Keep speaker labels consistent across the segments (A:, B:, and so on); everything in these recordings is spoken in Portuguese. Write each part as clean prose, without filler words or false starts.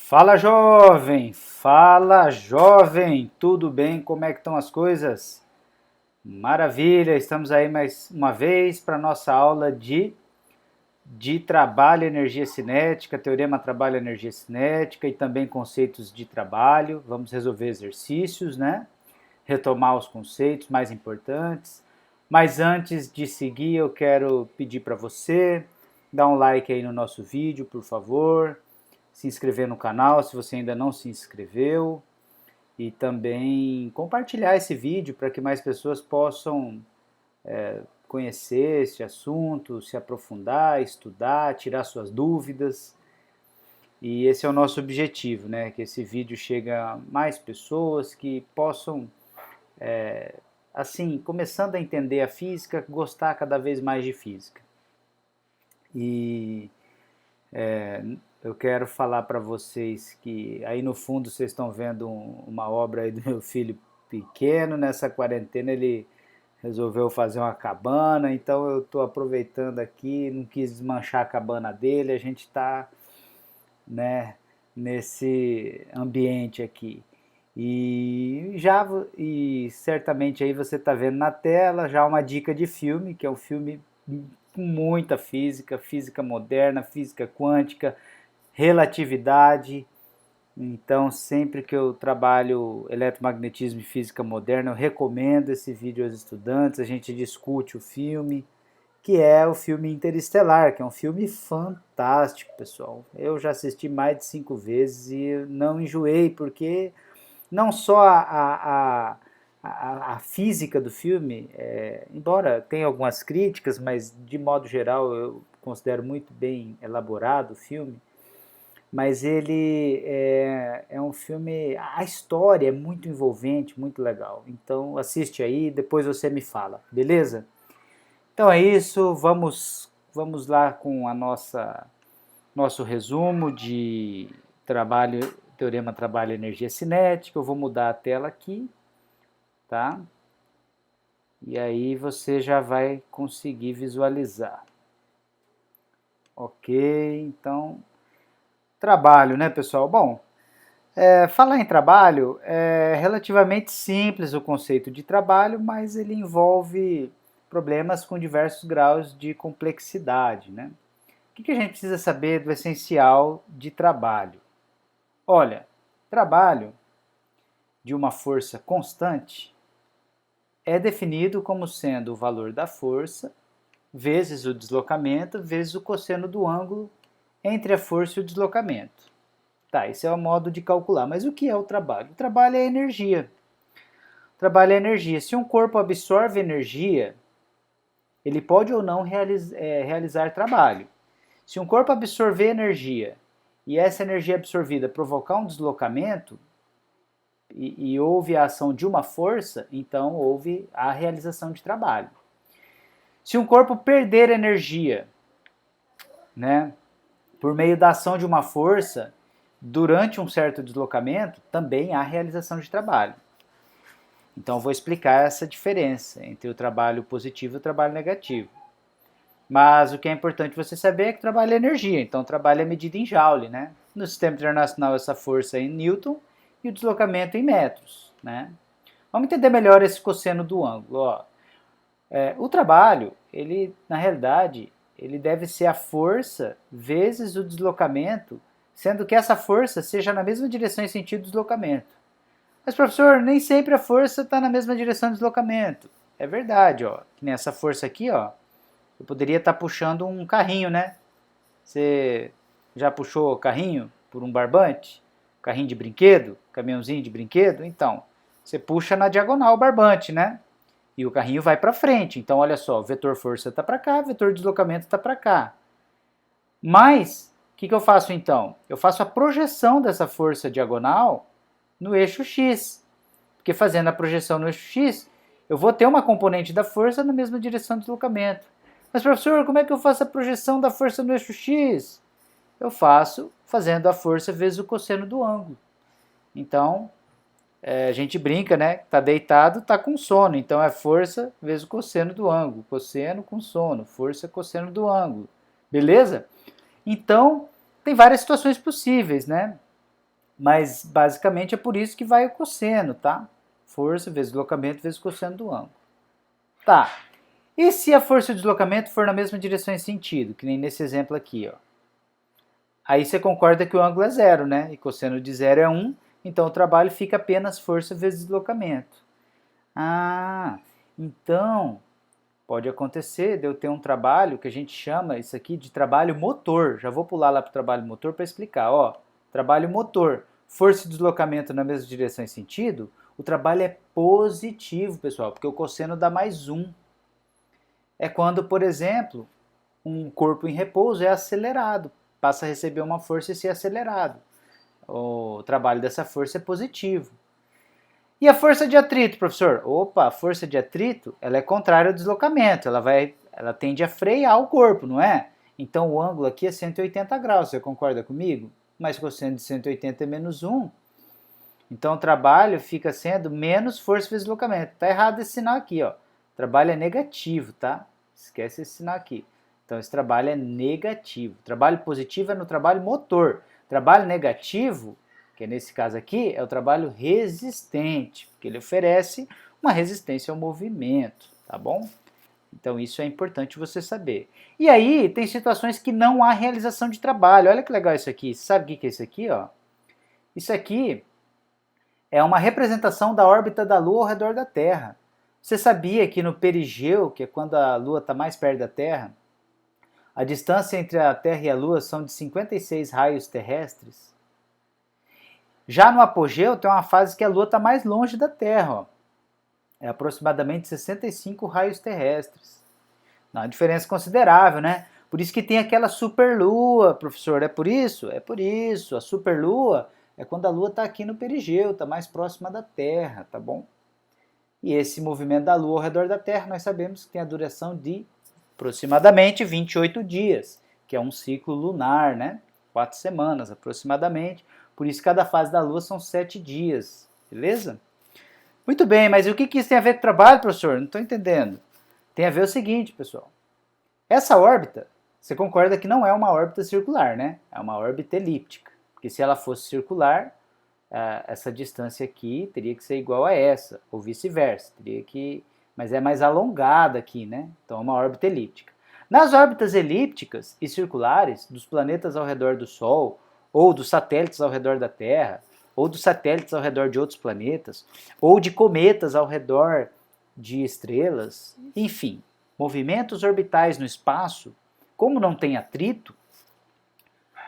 A: Fala jovem, fala jovem, tudo bem? Como é que estão as coisas? Maravilha, estamos aí mais uma vez para nossa aula de trabalho e energia cinética, teorema trabalho e energia cinética e também conceitos de trabalho. Vamos resolver exercícios, né? Retomar os conceitos mais importantes. Mas antes de seguir, eu quero pedir para você dar um like aí no nosso vídeo, por favor, se inscrever no canal se você ainda não se inscreveu e também compartilhar esse vídeo para que mais pessoas possam conhecer esse assunto, se aprofundar, estudar, tirar suas dúvidas. E esse é o nosso objetivo, né? Que esse vídeo chegue a mais pessoas que possam, assim, começando a entender a física, gostar cada vez mais de física. E eu quero falar para vocês que aí no fundo vocês estão vendo uma obra aí do meu filho pequeno. Nessa quarentena ele resolveu fazer uma cabana, então eu estou aproveitando aqui, não quis desmanchar a cabana dele, a gente está, né, nesse ambiente aqui. E certamente aí você está vendo na tela já uma dica de filme, que é um filme com muita física, física moderna, física quântica, relatividade. Então, sempre que eu trabalho eletromagnetismo e física moderna, eu recomendo esse vídeo aos estudantes. A gente discute o filme, que é o filme Interestelar, que é um filme fantástico, pessoal. Eu já assisti mais de 5 vezes e não enjoei, porque não só a física do filme, embora tenha algumas críticas, mas de modo geral eu considero muito bem elaborado o filme. Mas ele é um filme, a história é muito envolvente, muito legal. Então assiste aí, depois você me fala, beleza? Então é isso, vamos lá com a nosso resumo de trabalho, teorema trabalho e energia cinética. Eu vou mudar a tela aqui, tá? E aí você já vai conseguir visualizar. Ok, então trabalho, né, pessoal? Bom, falar em trabalho é relativamente simples o conceito de trabalho, mas ele envolve problemas com diversos graus de complexidade, né? O que a gente precisa saber do essencial de trabalho? Olha, trabalho de uma força constante é definido como sendo o valor da força vezes o deslocamento vezes o cosseno do ângulo entre a força e o deslocamento. Tá, esse é o modo de calcular. Mas o que é o trabalho? O trabalho é energia. O trabalho é energia. Se um corpo absorve energia, ele pode ou não realizar trabalho. Se um corpo absorver energia e essa energia absorvida provocar um deslocamento e houve a ação de uma força, então houve a realização de trabalho. Se um corpo perder energia, né, por meio da ação de uma força, durante um certo deslocamento, também há realização de trabalho. Então, vou explicar essa diferença entre o trabalho positivo e o trabalho negativo. Mas o que é importante você saber é que o trabalho é energia, então o trabalho é medido em joule, né? No sistema internacional, essa força é em newton e o deslocamento em metros, né? Vamos entender melhor esse cosseno do ângulo. Ó. O trabalho, ele, na realidade, ele deve ser a força vezes o deslocamento, sendo que essa força seja na mesma direção e sentido do deslocamento. Mas, professor, nem sempre a força está na mesma direção do deslocamento. É verdade, ó. Que nem essa força aqui, ó. Eu poderia estar puxando um carrinho, né? Você já puxou carrinho por um barbante? Carrinho de brinquedo? Caminhãozinho de brinquedo? Então, você puxa na diagonal o barbante, né? E o carrinho vai para frente. Então, olha só, o vetor força está para cá, o vetor deslocamento está para cá. Mas, o que eu faço então? Eu faço a projeção dessa força diagonal no eixo x. Porque fazendo a projeção no eixo x, eu vou ter uma componente da força na mesma direção do deslocamento. Mas, professor, como é que eu faço a projeção da força no eixo x? Eu faço fazendo a força vezes o cosseno do ângulo. Então, a gente brinca, né? Tá deitado, tá com sono. Então, é força vezes o cosseno do ângulo. Cosseno com sono. Força cosseno do ângulo. Beleza? Então, tem várias situações possíveis, né? Mas basicamente é por isso que vai o cosseno, tá? Força vezes deslocamento vezes cosseno do ângulo. Tá. E se a força e o deslocamento for na mesma direção e sentido, que nem nesse exemplo aqui, ó. Aí você concorda que o ângulo é zero, né? E cosseno de zero é 1, então o trabalho fica apenas força vezes deslocamento. Ah, então pode acontecer de eu ter um trabalho que a gente chama isso aqui de trabalho motor. Já vou pular lá para o trabalho motor para explicar. Ó, trabalho motor, força e deslocamento na mesma direção e sentido, o trabalho é positivo, pessoal, porque o cosseno dá mais 1. É quando, por exemplo, um corpo em repouso é acelerado, passa a receber uma força e ser acelerado. O trabalho dessa força é positivo. E a força de atrito, professor? Opa, a força de atrito, ela é contrária ao deslocamento, ela tende a frear o corpo, não é? Então o ângulo aqui é 180 graus, você concorda comigo? Mas cosseno de 180 é menos 1, então o trabalho fica sendo menos força vezes deslocamento. Tá errado esse sinal aqui, ó. O trabalho é negativo, tá? Esquece esse sinal aqui. Então esse trabalho é negativo. O trabalho positivo é no trabalho motor. Trabalho negativo, que é nesse caso aqui, é o trabalho resistente, porque ele oferece uma resistência ao movimento, tá bom? Então isso é importante você saber. E aí tem situações que não há realização de trabalho. Olha que legal isso aqui. Sabe o que é isso aqui, ó? Isso aqui é uma representação da órbita da Lua ao redor da Terra. Você sabia que no perigeu, que é quando a Lua está mais perto da Terra, a distância entre a Terra e a Lua são de 56 raios terrestres? Já no apogeu tem uma fase que a Lua está mais longe da Terra, ó. É aproximadamente 65 raios terrestres. Não, uma diferença considerável, né? Por isso que tem aquela superlua, professor. É por isso? É por isso. A superlua é quando a Lua está aqui no perigeu, está mais próxima da Terra, tá bom? E esse movimento da Lua ao redor da Terra, nós sabemos que tem a duração de aproximadamente 28 dias, que é um ciclo lunar, né? 4 semanas aproximadamente. Por isso, cada fase da Lua são 7 dias, beleza? Muito bem, mas o que isso tem a ver com o trabalho, professor? Não estou entendendo. Tem a ver o seguinte, pessoal. Essa órbita, você concorda que não é uma órbita circular, né? É uma órbita elíptica. Porque se ela fosse circular, essa distância aqui teria que ser igual a essa, ou vice-versa. Mas é mais alongada aqui, né? Então é uma órbita elíptica. Nas órbitas elípticas e circulares dos planetas ao redor do Sol, ou dos satélites ao redor da Terra, ou dos satélites ao redor de outros planetas, ou de cometas ao redor de estrelas, enfim, movimentos orbitais no espaço, como não tem atrito,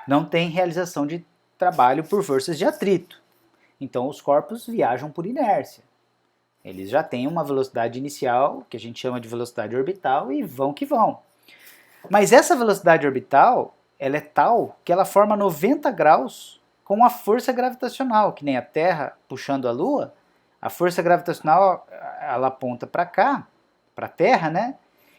A: não tem realização de trabalho por forças de atrito. Então os corpos viajam por inércia. Eles já têm uma velocidade inicial, que a gente chama de velocidade orbital, e vão que vão. Mas essa velocidade orbital, ela é tal que ela forma 90 graus com a força gravitacional, que nem a Terra puxando a Lua, a força gravitacional ela aponta para cá, para a Terra, né?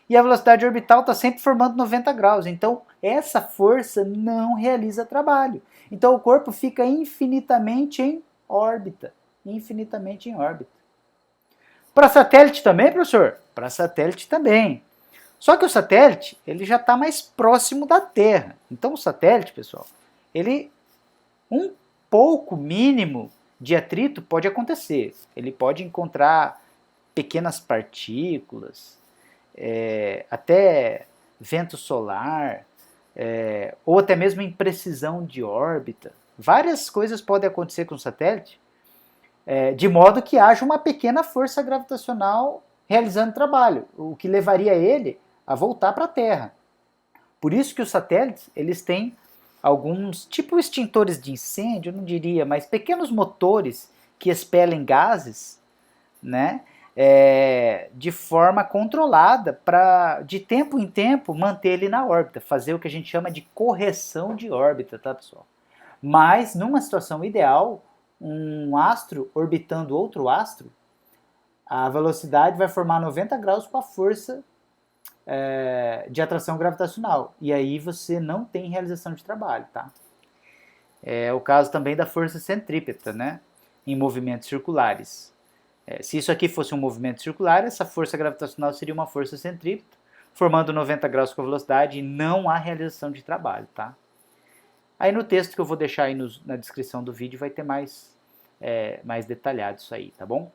A: E a velocidade orbital está sempre formando 90 graus. Então, essa força não realiza trabalho. Então, o corpo fica infinitamente em órbita. Infinitamente em órbita. Para satélite também, professor? Para satélite também. Só que o satélite ele já está mais próximo da Terra. Então, o satélite, pessoal, ele um pouco mínimo de atrito pode acontecer. Ele pode encontrar pequenas partículas, até vento solar, ou até mesmo imprecisão de órbita. Várias coisas podem acontecer com o satélite, de modo que haja uma pequena força gravitacional realizando trabalho, o que levaria ele a voltar para a Terra. Por isso que os satélites eles têm alguns, tipo extintores de incêndio, eu não diria, mas pequenos motores que expelem gases, né? De forma controlada para, de tempo em tempo, manter ele na órbita, fazer o que a gente chama de correção de órbita, tá, pessoal? Mas, numa situação ideal, um astro orbitando outro astro, a velocidade vai formar 90 graus com a força de atração gravitacional. E aí você não tem realização de trabalho, tá? É o caso também da força centrípeta, né? Em movimentos circulares. Se isso aqui fosse um movimento circular, essa força gravitacional seria uma força centrípeta, formando 90 graus com a velocidade e não há realização de trabalho, tá? Aí no texto que eu vou deixar aí na descrição do vídeo vai ter mais detalhado isso aí, tá bom?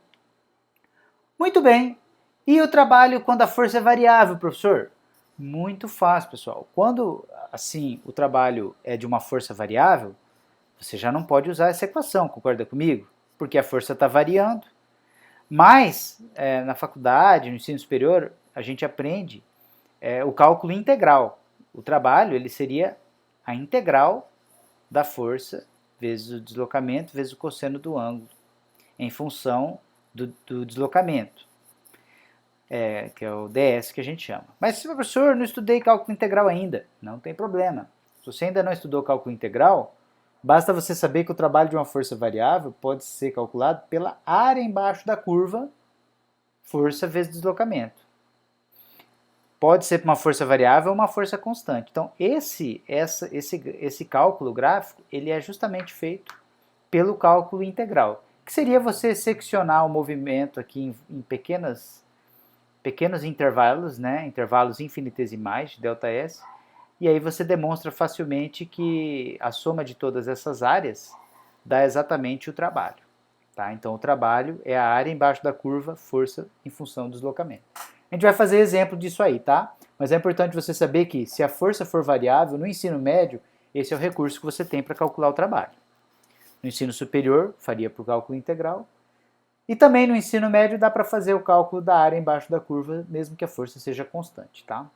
A: Muito bem. E o trabalho quando a força é variável, professor? Muito fácil, pessoal. Quando, assim, o trabalho é de uma força variável, você já não pode usar essa equação, concorda comigo? Porque a força está variando. Mas, na faculdade, no ensino superior, a gente aprende o cálculo integral. O trabalho ele seria a integral da força vezes o deslocamento vezes o cosseno do ângulo, em função do deslocamento, que é o ds que a gente chama. Mas, professor, não estudei cálculo integral ainda. Não tem problema. Se você ainda não estudou cálculo integral, basta você saber que o trabalho de uma força variável pode ser calculado pela área embaixo da curva, força vezes deslocamento. Pode ser uma força variável ou uma força constante. Então, esse cálculo gráfico, ele é justamente feito pelo cálculo integral, que seria você seccionar o movimento aqui em pequenos intervalos, né, intervalos infinitesimais de ΔS, e aí você demonstra facilmente que a soma de todas essas áreas dá exatamente o trabalho. Tá? Então, o trabalho é a área embaixo da curva, força em função do deslocamento. A gente vai fazer exemplo disso aí, tá? Mas é importante você saber que se a força for variável, no ensino médio, esse é o recurso que você tem para calcular o trabalho. No ensino superior, faria por cálculo integral. E também no ensino médio dá para fazer o cálculo da área embaixo da curva, mesmo que a força seja constante, tá?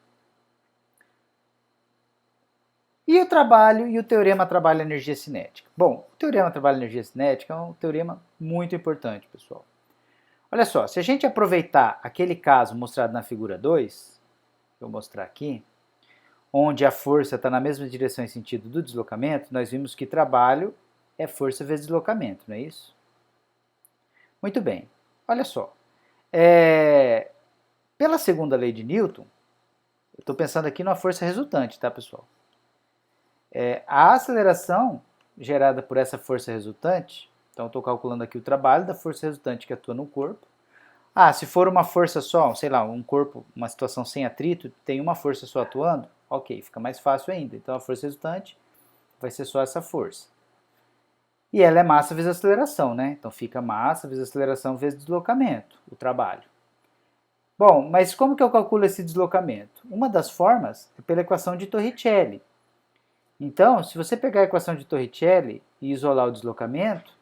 A: E o trabalho e o teorema trabalho-energia cinética? Bom, o teorema trabalho-energia cinética é um teorema muito importante, pessoal. Olha só, se a gente aproveitar aquele caso mostrado na figura 2, vou mostrar aqui, onde a força está na mesma direção e sentido do deslocamento, nós vimos que trabalho é força vezes deslocamento, não é isso? Muito bem, olha só. Pela segunda lei de Newton, eu estou pensando aqui numa força resultante, tá, pessoal? A aceleração gerada por essa força resultante, então estou calculando aqui o trabalho da força resultante que atua no corpo. Se for uma força só, sei lá, um corpo, uma situação sem atrito, tem uma força só atuando, ok, fica mais fácil ainda. Então a força resultante vai ser só essa força. E ela é massa vezes aceleração, né? Então fica massa vezes aceleração vezes deslocamento, o trabalho. Bom, mas como que eu calculo esse deslocamento? Uma das formas é pela equação de Torricelli. Então, se você pegar a equação de Torricelli e isolar o deslocamento,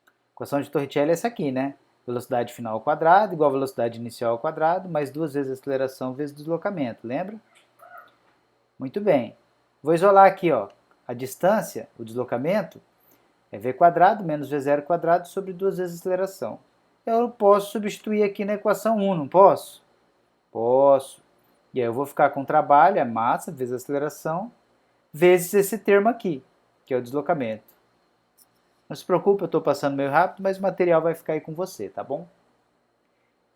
A: a equação de Torricelli é essa aqui, né? Velocidade final ao quadrado igual a velocidade inicial ao quadrado, mais 2 vezes a aceleração vezes deslocamento, lembra? Muito bem. Vou isolar aqui, ó, a distância, o deslocamento, é v quadrado menos v0 quadrado sobre 2 vezes a aceleração. Eu posso substituir aqui na equação 1, não posso? Posso. E aí eu vou ficar com o trabalho, é massa vezes a aceleração, vezes esse termo aqui, que é o deslocamento. Não se preocupe, eu estou passando meio rápido, mas o material vai ficar aí com você, tá bom?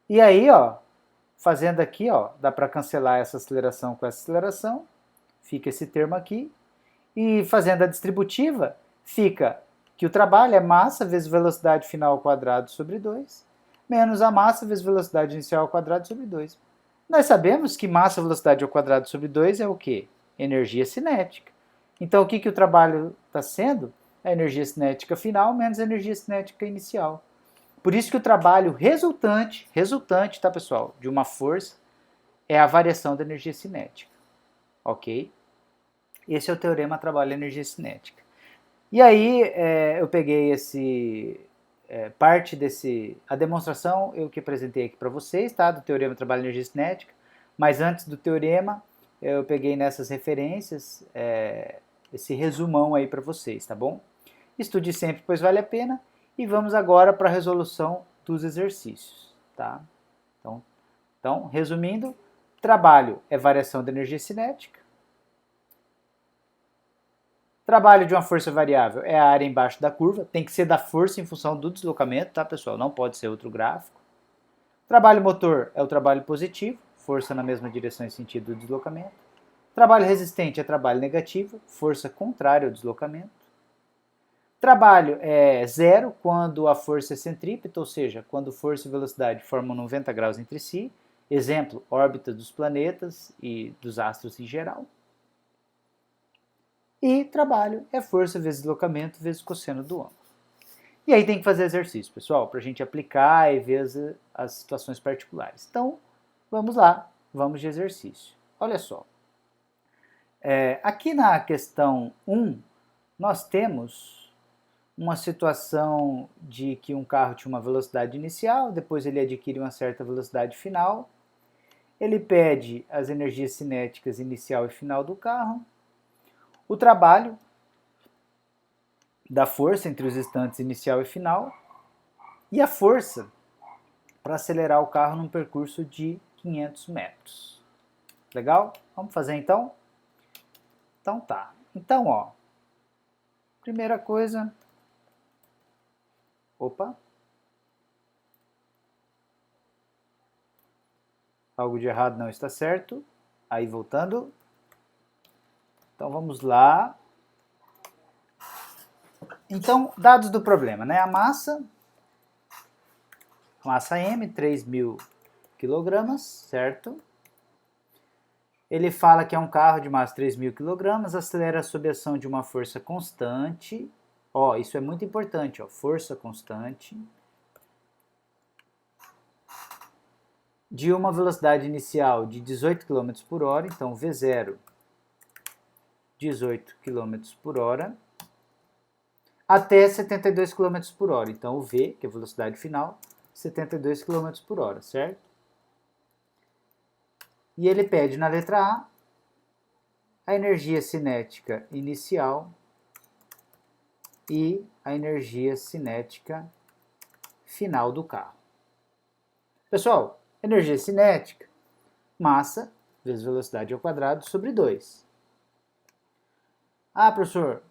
A: E aí, ó, fazendo aqui, ó, dá para cancelar essa aceleração com essa aceleração, fica esse termo aqui, e fazendo a distributiva, fica que o trabalho é massa vezes velocidade final ao quadrado sobre 2, menos a massa vezes velocidade inicial ao quadrado sobre 2. Nós sabemos que massa velocidade ao quadrado sobre 2 é o quê? Energia cinética. Então, o que o trabalho está sendo? A energia cinética final menos a energia cinética inicial. Por isso que o trabalho resultante, tá, pessoal, de uma força é a variação da energia cinética. Ok? Esse é o teorema trabalho-energia cinética. E aí, eu peguei parte a demonstração eu que apresentei aqui para vocês, tá, do teorema trabalho-energia cinética, mas antes do teorema, eu peguei nessas referências, esse resumão aí para vocês, tá bom? Estude sempre, pois vale a pena, e vamos agora para a resolução dos exercícios, tá? Então, resumindo, trabalho é variação da energia cinética, trabalho de uma força variável é a área embaixo da curva, tem que ser da força em função do deslocamento, tá, pessoal? Não pode ser outro gráfico. Trabalho motor é o trabalho positivo, força na mesma direção e sentido do deslocamento. Trabalho resistente é trabalho negativo, força contrária ao deslocamento. Trabalho é zero quando a força é centrípeta, ou seja, quando força e velocidade formam 90 graus entre si. Exemplo, órbita dos planetas e dos astros em geral. E trabalho é força vezes deslocamento vezes cosseno do ângulo. E aí tem que fazer exercício, pessoal, para a gente aplicar e ver as situações particulares. Então, vamos lá, vamos de exercício. Olha só. Aqui na questão 1, nós temos uma situação de que um carro tinha uma velocidade inicial, depois ele adquire uma certa velocidade final. Ele pede as energias cinéticas inicial e final do carro. O trabalho da força entre os instantes inicial e final, e a força para acelerar o carro num percurso de 500 metros. Legal? Vamos fazer então? Então tá. Então, ó, primeira coisa... Opa! Algo de errado não está certo. Aí, voltando. Então, vamos lá. Então, dados do problema, né? A massa M, 3.000 kg, certo? Ele fala que é um carro de massa 3.000 kg, acelera sob a ação de uma força constante. Ó, isso é muito importante, ó, força constante. De uma velocidade inicial de 18 km por hora, então V0, 18 km por hora, até 72 km por hora. Então, o V, que é a velocidade final, 72 km por hora, certo? E ele pede na letra A energia cinética inicial e a energia cinética final do carro. Pessoal, energia cinética, massa vezes velocidade ao quadrado sobre 2. Ah, professor,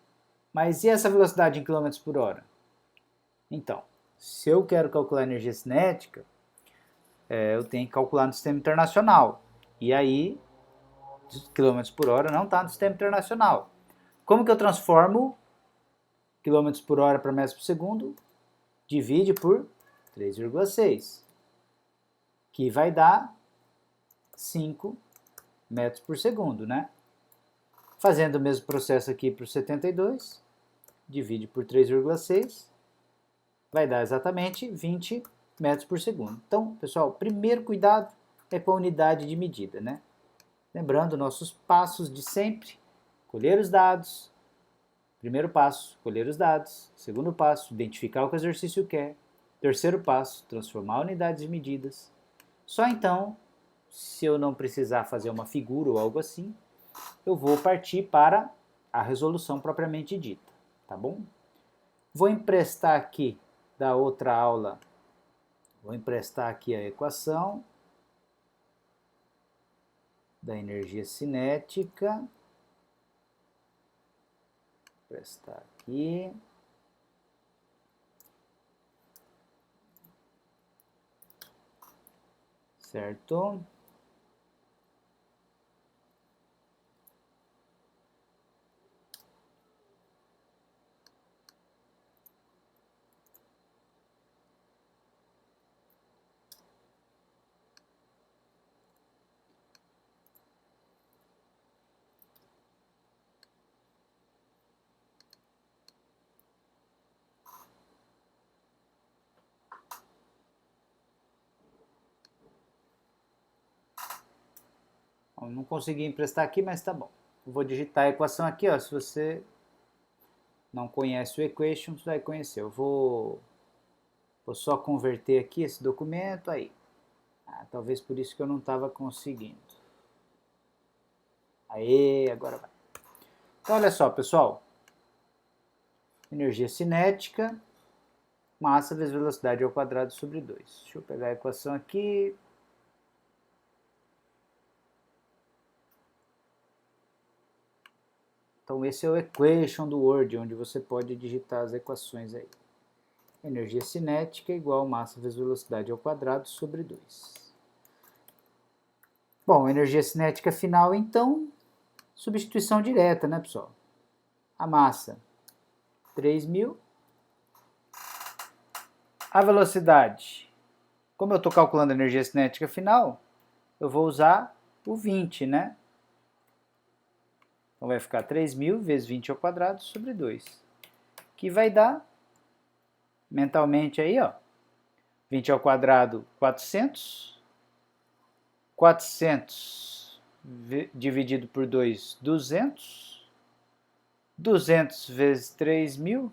A: mas e essa velocidade em km por hora? Então, se eu quero calcular a energia cinética, eu tenho que calcular no sistema internacional. E aí, km por hora não está no sistema internacional. Como que eu transformo km por hora para metros por segundo? Divide por 3,6, que vai dar 5 metros por segundo, né? Fazendo o mesmo processo aqui para o 72, divide por 3,6, vai dar exatamente 20 metros por segundo. Então, pessoal, primeiro cuidado é com a unidade de medida, né? Lembrando nossos passos de sempre: colher os dados. Primeiro passo, colher os dados. Segundo passo, identificar o que o exercício quer. Terceiro passo, transformar unidades de medidas. Só então, se eu não precisar fazer uma figura ou algo assim, eu vou partir para a resolução propriamente dita, tá bom? Vou emprestar aqui da outra aula, vou emprestar aqui a equação da energia cinética. Emprestar aqui. Certo? Não consegui emprestar aqui, mas tá bom. Vou digitar a equação aqui, ó. Se você não conhece o equation, você vai conhecer. Eu vou só converter aqui esse documento aí. Talvez por isso que eu não estava conseguindo. Aê, agora vai. Então, olha só, pessoal. Energia cinética, massa vezes velocidade ao quadrado sobre 2. Deixa eu pegar a equação aqui. Então, esse é o equation do Word, onde você pode digitar as equações aí. Energia cinética igual massa vezes velocidade ao quadrado sobre 2. Bom, energia cinética final, então, substituição direta, né, pessoal? A massa, 3.000. A velocidade, como eu estou calculando a energia cinética final, eu vou usar o 20, né? Então vai ficar 3.000 vezes 20 ao quadrado sobre 2, que vai dar, mentalmente aí, ó, 20 ao quadrado, 400, 400 dividido por 2, 200, 200 vezes 3.000,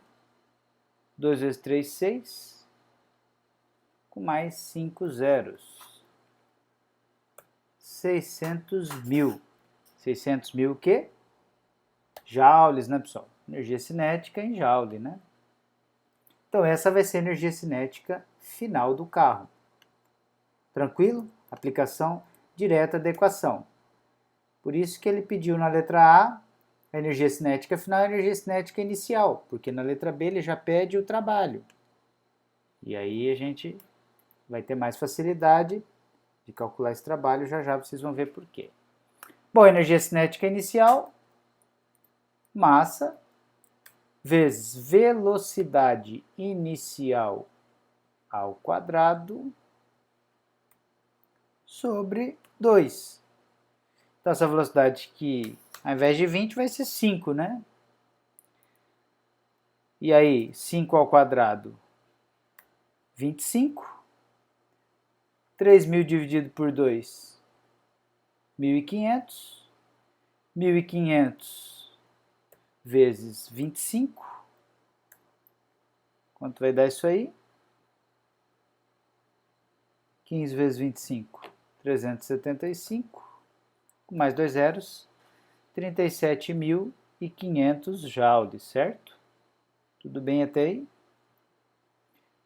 A: 2 vezes 3, 6, com mais 5 zeros. 600.000. 600.000 o quê? Joules, né, pessoal? Energia cinética em joule, né? Então, essa vai ser a energia cinética final do carro. Tranquilo? Aplicação direta da equação. Por isso que ele pediu na letra A a energia cinética final e a energia cinética inicial, porque na letra B ele já pede o trabalho. E aí a gente vai ter mais facilidade de calcular esse trabalho, já já vocês vão ver por quê. Bom, energia cinética inicial, massa, vezes velocidade inicial ao quadrado, sobre 2. Então, essa velocidade que, ao invés de 20, vai ser 5, né? E aí, 5 ao quadrado, 25. 3.000 dividido por 2, 1.500. 1.500 vezes 25. Quanto vai dar isso aí? 15 vezes 25, 375. Com mais 2 zeros, 37.500 joules, certo? Tudo bem até aí?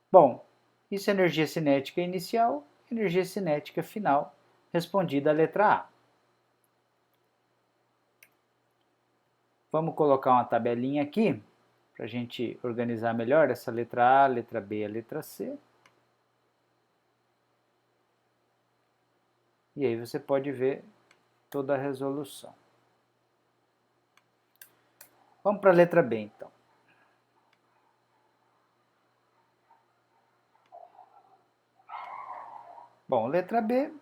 A: Bom, isso é energia cinética inicial, energia cinética final, respondida a letra A. Vamos colocar uma tabelinha aqui, para a gente organizar melhor essa letra A, a letra B e a letra C. E aí você pode ver toda a resolução. Vamos para a letra B, então. Bom, letra B.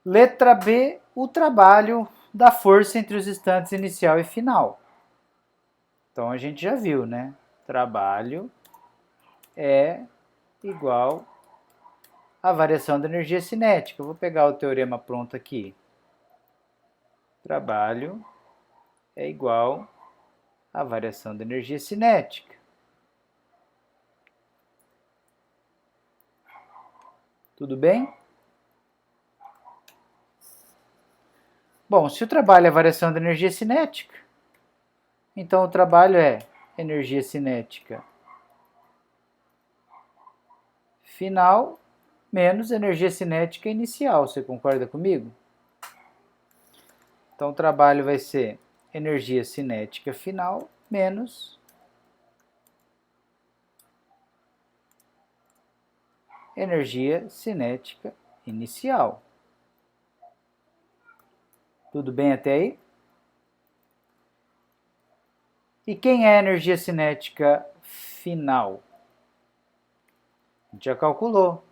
A: Letra B, o trabalho da força entre os instantes inicial e final. Então, a gente já viu, né? Trabalho é igual à variação da energia cinética. Eu vou pegar o teorema pronto aqui. Trabalho é igual à variação da energia cinética. Tudo bem? Bom, se o trabalho é a variação da energia cinética, então o trabalho é energia cinética final menos energia cinética inicial. Você concorda comigo? Então o trabalho vai ser energia cinética final menos energia cinética inicial. Tudo bem até aí? E quem é a energia cinética final? A gente já calculou.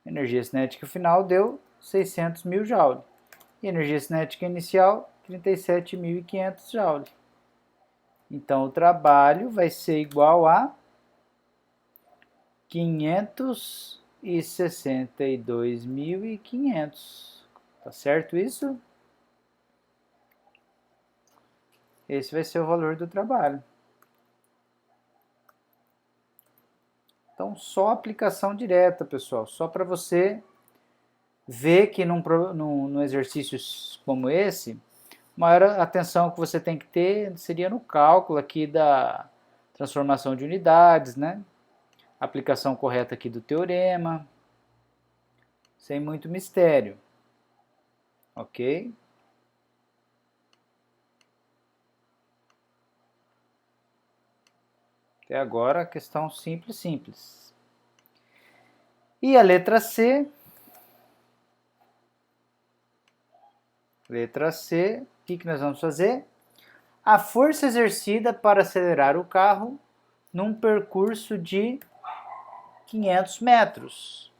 A: Energia cinética final deu 600.000 joules. E energia cinética inicial, 37.500 joules. Então, o trabalho vai ser igual a 562.500. Tá certo isso? Esse vai ser o valor do trabalho. Então, só aplicação direta, pessoal. Só para você ver que num exercício como esse, maior atenção que você tem que ter seria no cálculo aqui da transformação de unidades, né? Aplicação correta aqui do teorema, sem muito mistério, ok? Até agora, questão simples, simples. E a letra C? Letra C, o que nós vamos fazer? A força exercida para acelerar o carro num percurso de 500 metros.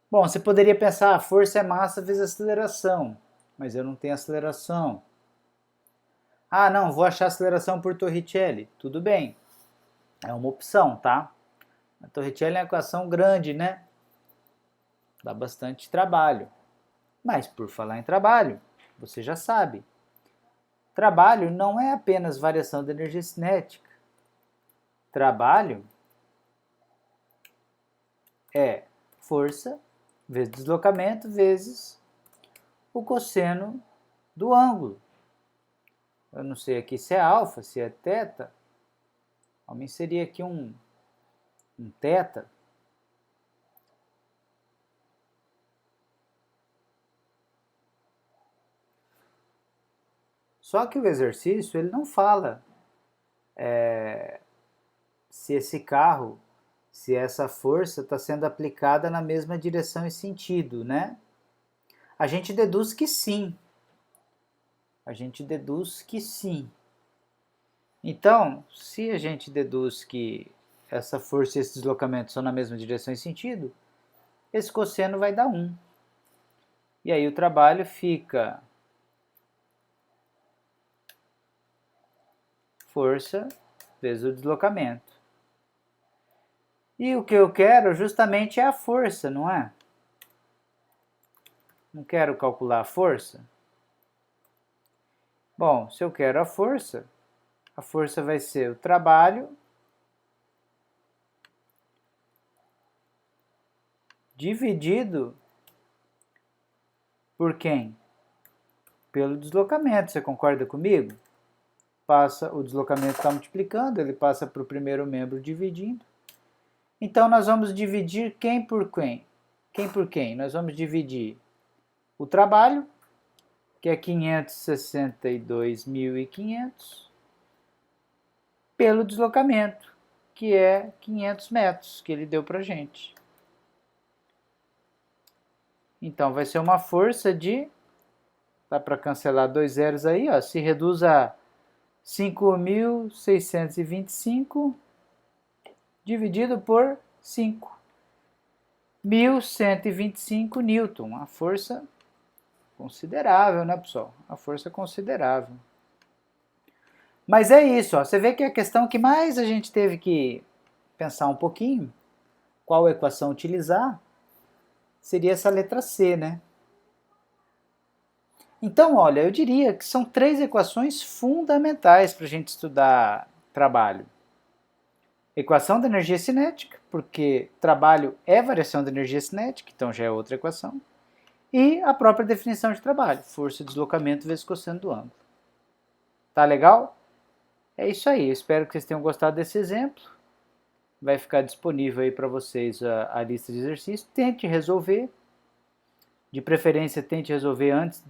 A: Bom, você poderia pensar, força é massa vezes aceleração, mas eu não tenho aceleração. Ah, não, vou achar aceleração por Torricelli. Tudo bem, é uma opção, tá? A Torricelli é uma equação grande, né? Dá bastante trabalho. Mas por falar em trabalho, você já sabe, trabalho não é apenas variação da energia cinética. Trabalho é força vezes deslocamento vezes o cosseno do ângulo. Eu não sei aqui se é alfa, se é teta. Vamos inserir aqui um teta. Só que o exercício ele não fala se esse carro, se essa força está sendo aplicada na mesma direção e sentido, né? A gente deduz que sim. A gente deduz que sim. Então, se a gente deduz que essa força e esse deslocamento são na mesma direção e sentido, esse cosseno vai dar 1. E aí o trabalho fica força vezes o deslocamento. E o que eu quero justamente é a força, não é? Não quero calcular a força? Bom, se eu quero a força vai ser o trabalho dividido por quem? Pelo deslocamento, você concorda comigo? O deslocamento está multiplicando, ele passa para o primeiro membro dividindo. Então, nós vamos dividir quem por quem? Quem por quem? Nós vamos dividir o trabalho, que é 562.500, pelo deslocamento, que é 500 metros, que ele deu para a gente. Então, vai ser uma força de, dá para cancelar 2 zeros aí, ó, se reduz a 5.625 dividido por 5. 1.125 newton, uma força considerável, né, pessoal? Uma força considerável. Mas é isso, ó. Você vê que a questão que mais a gente teve que pensar um pouquinho, qual equação utilizar, seria essa letra C, né? Então, olha, eu diria que são 3 equações fundamentais para a gente estudar trabalho. Equação da energia cinética, porque trabalho é variação da energia cinética, então já é outra equação. E a própria definição de trabalho, força, deslocamento vezes cosseno do ângulo. Tá legal? É isso aí, eu espero que vocês tenham gostado desse exemplo. Vai ficar disponível aí para vocês a lista de exercícios. Tente resolver, de preferência tente resolver antes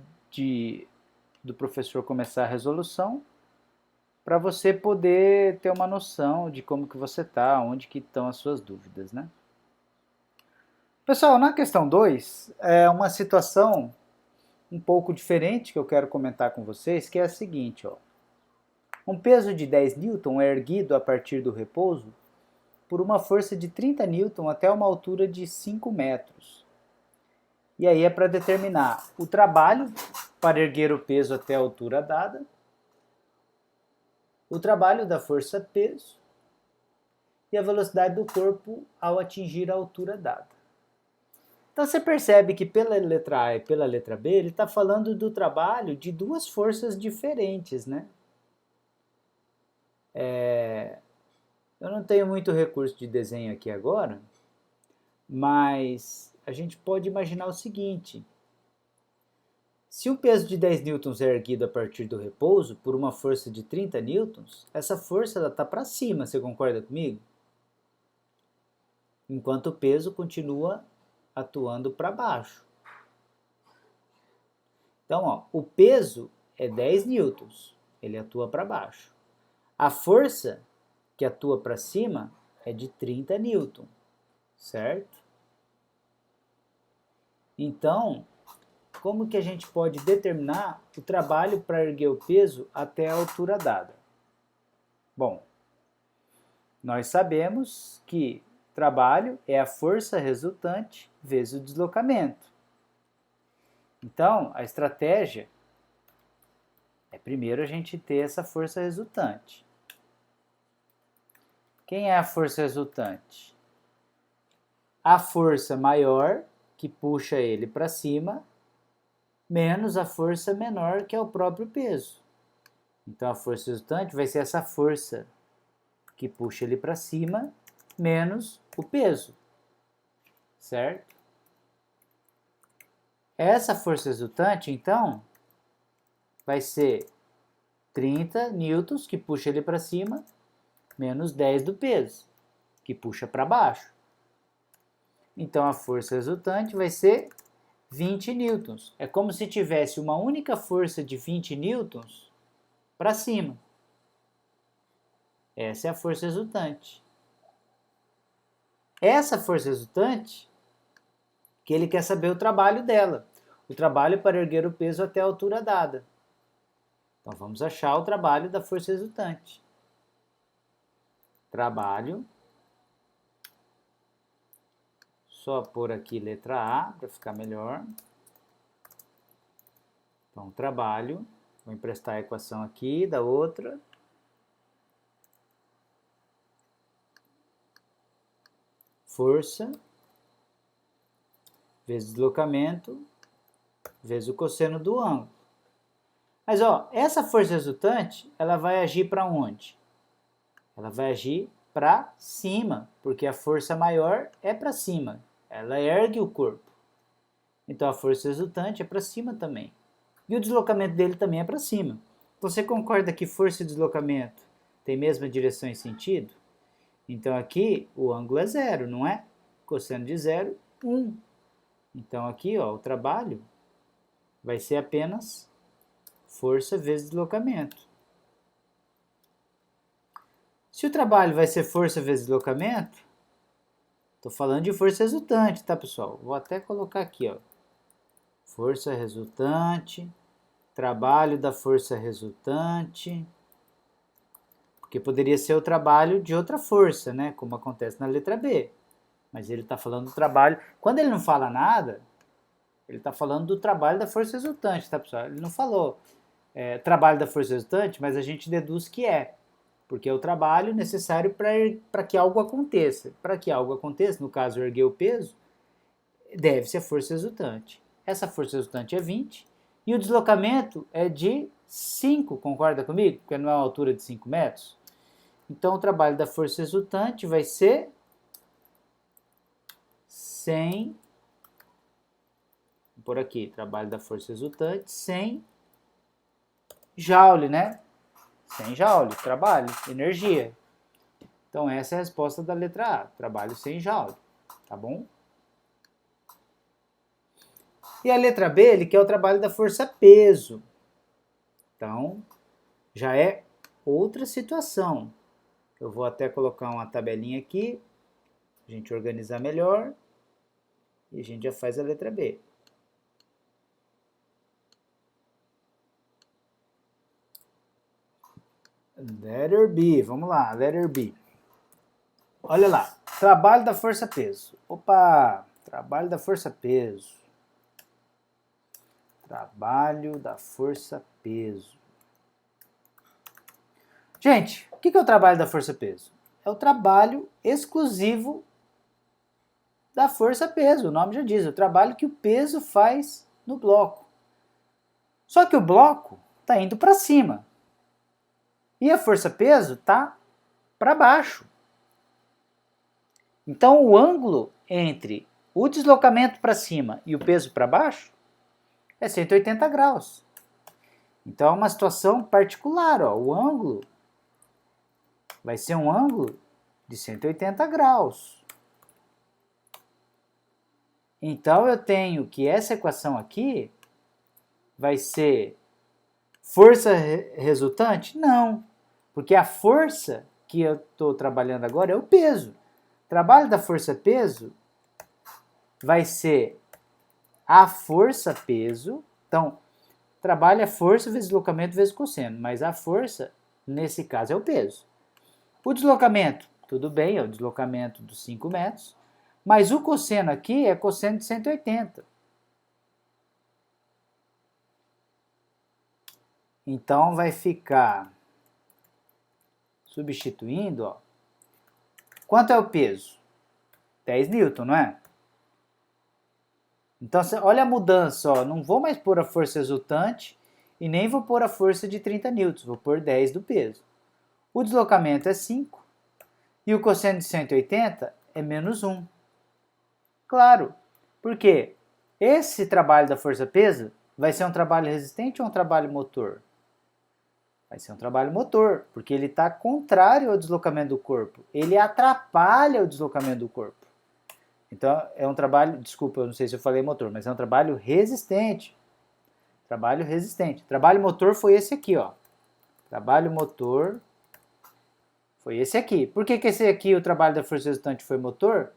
A: do professor começar a resolução, para você poder ter uma noção de como que você está, onde que estão as suas dúvidas, né? Pessoal, na questão 2, é uma situação um pouco diferente que eu quero comentar com vocês, que é a seguinte, ó. Um peso de 10 Newton é erguido a partir do repouso por uma força de 30 Newton até uma altura de 5 metros. E aí é para determinar o trabalho para erguer o peso até a altura dada, o trabalho da força-peso e a velocidade do corpo ao atingir a altura dada. Então você percebe que pela letra A e pela letra B, ele está falando do trabalho de duas forças diferentes, né? Eu não tenho muito recurso de desenho aqui agora, mas a gente pode imaginar o seguinte. Se o peso de 10 newtons é erguido a partir do repouso por uma força de 30 newtons, essa força está para cima, você concorda comigo? Enquanto o peso continua atuando para baixo. Então, ó, o peso é 10 newtons, ele atua para baixo. A força que atua para cima é de 30 newton, certo? Então, como que a gente pode determinar o trabalho para erguer o peso até a altura dada? Bom, nós sabemos que trabalho é a força resultante vezes o deslocamento. Então, a estratégia é primeiro a gente ter essa força resultante. Quem é a força resultante? A força maior, que puxa ele para cima, menos a força menor, que é o próprio peso. Então, a força resultante vai ser essa força que puxa ele para cima, menos o peso, certo? Essa força resultante, então, vai ser 30 newtons, que puxa ele para cima, menos 10 do peso, que puxa para baixo. Então, a força resultante vai ser 20 newtons. É como se tivesse uma única força de 20 newtons para cima. Essa é a força resultante. Essa força resultante, que ele quer saber o trabalho dela. O trabalho para erguer o peso até a altura dada. Então, vamos achar o trabalho da força resultante. Trabalho. Só pôr aqui letra A para ficar melhor. Então, trabalho. Vou emprestar a equação aqui da outra. Força vezes deslocamento vezes o cosseno do ângulo. Mas, ó, essa força resultante, ela vai agir para onde? Ela vai agir para cima, porque a força maior é para cima. Ela ergue o corpo. Então, a força resultante é para cima também. E o deslocamento dele também é para cima. Você concorda que força e deslocamento têm mesma direção e sentido? Então, aqui o ângulo é zero, não é? Cosseno de zero, 1. Então, aqui, ó, o trabalho vai ser apenas força vezes deslocamento. Se o trabalho vai ser força vezes deslocamento, estou falando de força resultante, tá, pessoal? Vou até colocar aqui, ó. Força resultante, trabalho da força resultante, porque poderia ser o trabalho de outra força, né? Como acontece na letra B. Mas ele está falando do trabalho. Quando ele não fala nada, ele está falando do trabalho da força resultante, tá, pessoal? Ele não falou trabalho da força resultante, mas a gente deduz que é. Porque é o trabalho necessário para que algo aconteça. Para que algo aconteça, no caso, erguer o peso, deve-se a força resultante. Essa força resultante é 20 e o deslocamento é de 5, concorda comigo? Porque não é uma altura de 5 metros. Então, o trabalho da força resultante vai ser 100, por aqui, trabalho da força resultante, 100 joule, né? 100 joule, trabalho, energia. Então, essa é a resposta da letra A, trabalho 100 joule, tá bom? E a letra B, ele quer o trabalho da força-peso. Então, já é outra situação. Eu vou até colocar uma tabelinha aqui, a gente organizar melhor, e a gente já faz a letra B. Letter B, vamos lá, letter B. Olha lá, trabalho da força-peso. Opa, trabalho da força-peso. Trabalho da força-peso. Gente, o que é o trabalho da força-peso? É o trabalho exclusivo da força-peso, o nome já diz, é o trabalho que o peso faz no bloco. Só que o bloco está indo para cima e a força-peso está para baixo. Então, o ângulo entre o deslocamento para cima e o peso para baixo é 180 graus. Então, é uma situação particular. Ó. O ângulo vai ser um ângulo de 180 graus. Então, eu tenho que essa equação aqui vai ser força resultante? Não, porque a força que eu estou trabalhando agora é o peso. O trabalho da força-peso vai ser a força-peso. Então, trabalho é força vezes deslocamento vezes cosseno, mas a força, nesse caso, é o peso. O deslocamento, tudo bem, é o deslocamento dos 5 metros, mas o cosseno aqui é cosseno de 180. Então vai ficar, substituindo, ó, quanto é o peso? 10 newton, não é? Então, olha a mudança, ó, não vou mais pôr a força resultante e nem vou pôr a força de 30 newtons, vou pôr 10 do peso. O deslocamento é 5 e o cosseno de 180 é menos 1. Claro, porque esse trabalho da força-peso vai ser um trabalho resistente ou um trabalho motor? Vai ser um trabalho motor, porque ele está contrário ao deslocamento do corpo. Ele atrapalha o deslocamento do corpo. Então, é um trabalho, desculpa, eu não sei se eu falei motor, mas é um trabalho resistente. Trabalho resistente. Trabalho motor foi esse aqui, ó. Trabalho motor foi esse aqui. Por que esse aqui, o trabalho da força resultante, foi motor?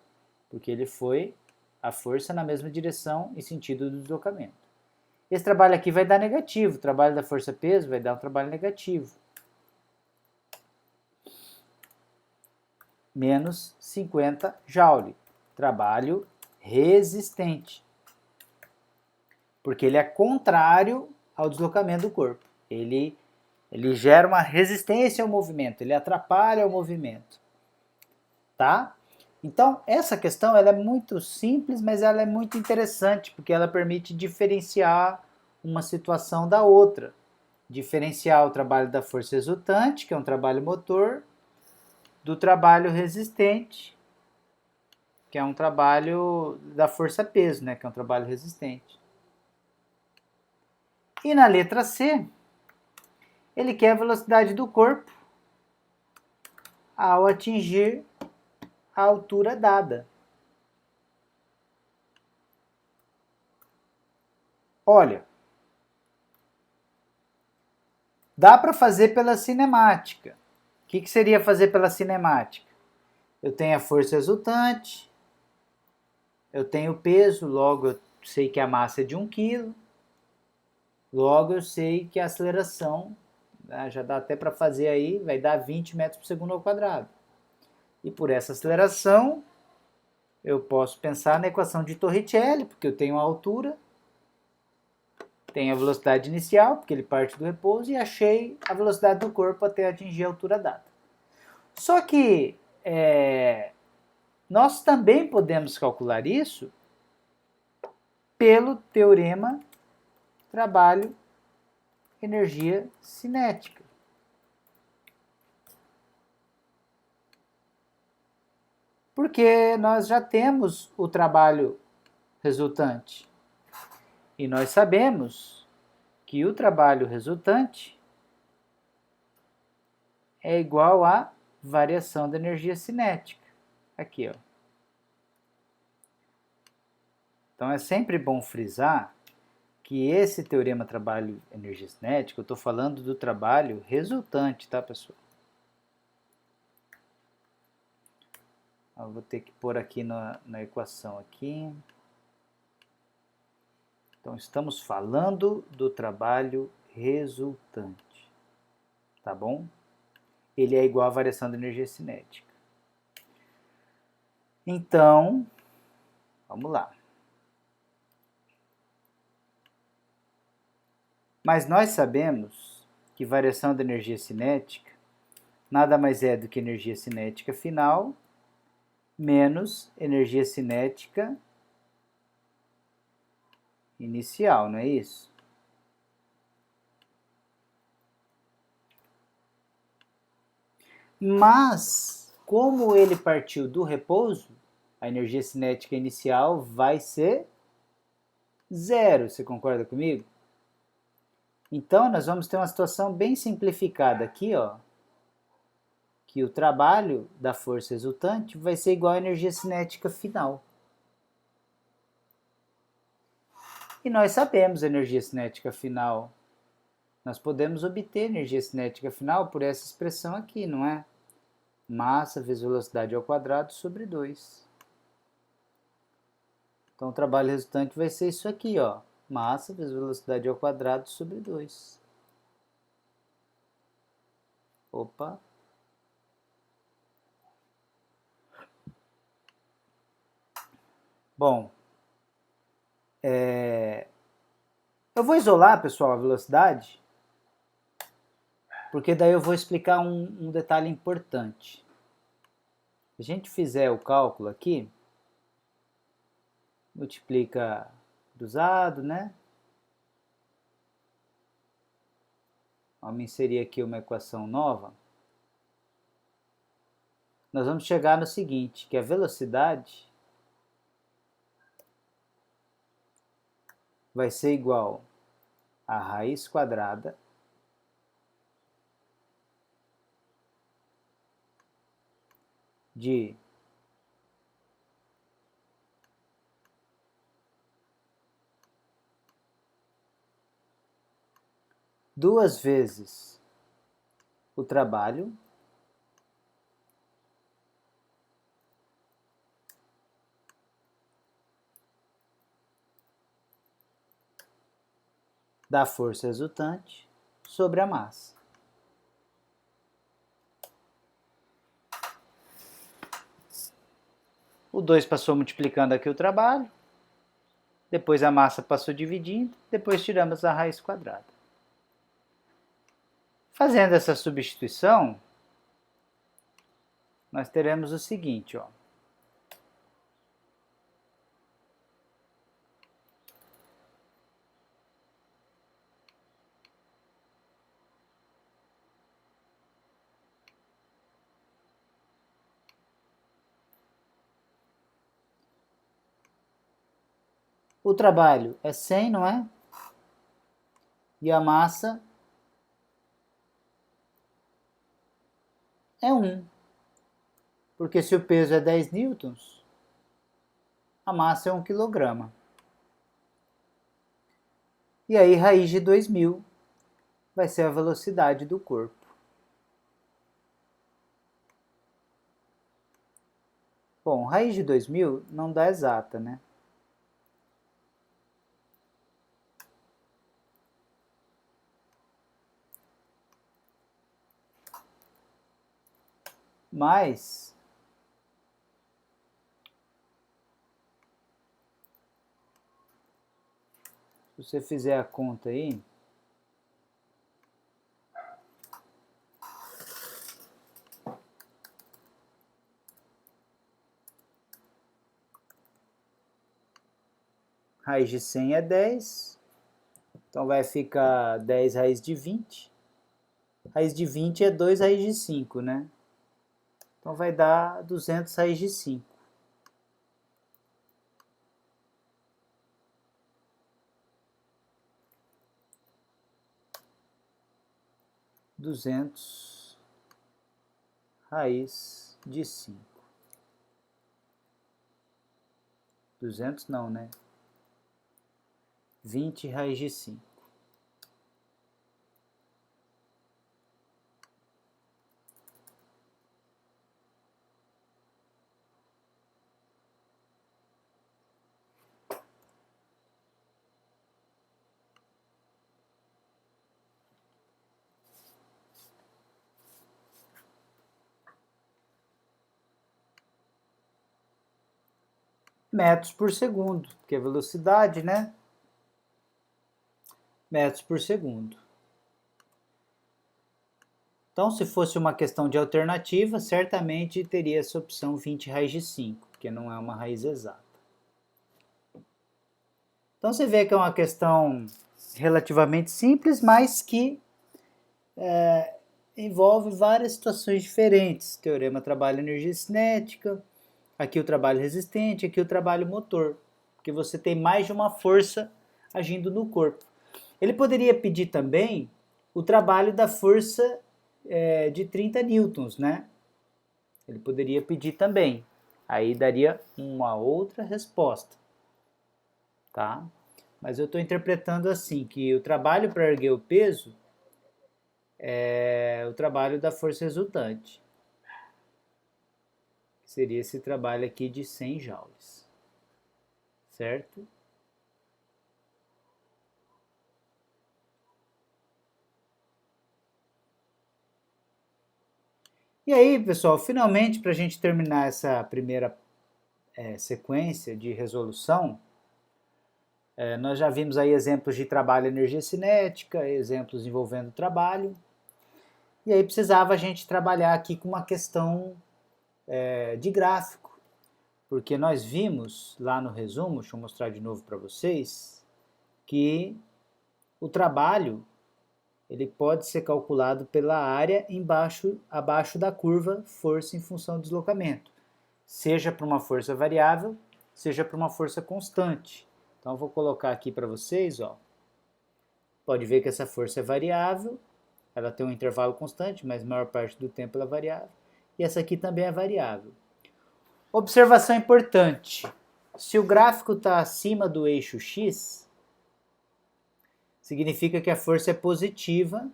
A: Porque ele foi a força na mesma direção e sentido do deslocamento. Esse trabalho aqui vai dar negativo. O trabalho da força-peso vai dar um trabalho negativo. Menos 50 joule. Trabalho resistente. Porque ele é contrário ao deslocamento do corpo. Ele gera uma resistência ao movimento, ele atrapalha o movimento. Tá? Então, essa questão ela é muito simples, mas ela é muito interessante, porque ela permite diferenciar uma situação da outra. Diferenciar o trabalho da força resultante, que é um trabalho motor, do trabalho resistente, que é um trabalho da força-peso, né, que é um trabalho resistente. E na letra C, ele quer a velocidade do corpo ao atingir a altura dada. Olha, dá para fazer pela cinemática. O que seria fazer pela cinemática? Eu tenho a força resultante, eu tenho o peso, logo eu sei que a massa é de 1 kg, logo eu sei que a aceleração, né, já dá até para fazer aí, vai dar 20 metros por segundo ao quadrado. E por essa aceleração, eu posso pensar na equação de Torricelli, porque eu tenho a altura, tenho a velocidade inicial, porque ele parte do repouso, e achei a velocidade do corpo até atingir a altura dada. Só que nós também podemos calcular isso pelo teorema trabalho energia cinética. Porque nós já temos o trabalho resultante. E nós sabemos que o trabalho resultante é igual à variação da energia cinética. Aqui, ó. Então é sempre bom frisar que esse teorema trabalho energia cinética, eu estou falando do trabalho resultante, tá, pessoal? Eu vou ter que pôr aqui na equação aqui. Então, estamos falando do trabalho resultante, tá bom? Ele é igual à variação da energia cinética. Então, vamos lá. Mas nós sabemos que variação da energia cinética nada mais é do que energia cinética final menos energia cinética inicial, não é isso? Mas, como ele partiu do repouso, a energia cinética inicial vai ser zero. Você concorda comigo? Então, nós vamos ter uma situação bem simplificada aqui, ó, que o trabalho da força resultante vai ser igual à energia cinética final. E nós sabemos a energia cinética final. Nós podemos obter energia cinética final por essa expressão aqui, não é? Massa vezes velocidade ao quadrado sobre 2. Então, o trabalho resultante vai ser isso aqui, ó. Massa vezes velocidade ao quadrado sobre 2. Opa! Bom, eu vou isolar, pessoal, a velocidade, porque daí eu vou explicar um detalhe importante. Se a gente fizer o cálculo aqui, multiplica cruzado, né? Vamos inserir aqui uma equação nova. Nós vamos chegar no seguinte, que a velocidade vai ser igual a raiz quadrada de duas vezes o trabalho da força resultante sobre a massa. O 2 passou multiplicando aqui o trabalho, depois a massa passou dividindo, depois tiramos a raiz quadrada. Fazendo essa substituição, nós teremos o seguinte, ó. O trabalho é 100, não é? E a massa é 1. Porque se o peso é 10 newtons, a massa é 1 quilograma. E aí, raiz de 2000 vai ser a velocidade do corpo. Bom, raiz de 2000 não dá exata, né? Mas se você fizer a conta aí, raiz de 100 é 10, então vai ficar 10 raiz de 20. Raiz de 20 é 2 raiz de 5, né? Então vai dar 200 raiz de 5. Duzentos raiz de 5. 200 não, né? 20 raiz de 5. Metros por segundo, que é velocidade, né? Metros por segundo. Então, se fosse uma questão de alternativa, certamente teria essa opção 20 raiz de 5, que não é uma raiz exata. Então, você vê que é uma questão relativamente simples, mas que envolve várias situações diferentes. Teorema trabalho energia cinética, aqui o trabalho resistente, aqui o trabalho motor, porque você tem mais de uma força agindo no corpo. Ele poderia pedir também o trabalho da força de 30 newtons, né? Ele poderia pedir também. Aí daria uma outra resposta, tá? Mas eu estou interpretando assim, que o trabalho para erguer o peso é o trabalho da força resultante. Seria esse trabalho aqui de 100 joules, certo? E aí, pessoal, finalmente, para a gente terminar essa primeira sequência de resolução, nós já vimos aí exemplos de trabalho e energia cinética, exemplos envolvendo trabalho, e aí precisava a gente trabalhar aqui com uma questão de gráfico, porque nós vimos lá no resumo, deixa eu mostrar de novo para vocês, que o trabalho ele pode ser calculado pela área abaixo da curva força em função do deslocamento, seja para uma força variável, seja para uma força constante. Então eu vou colocar aqui para vocês, ó. Pode ver que essa força é variável, ela tem um intervalo constante, mas a maior parte do tempo ela é variável. E essa aqui também é variável. Observação importante: se o gráfico está acima do eixo X, significa que a força é positiva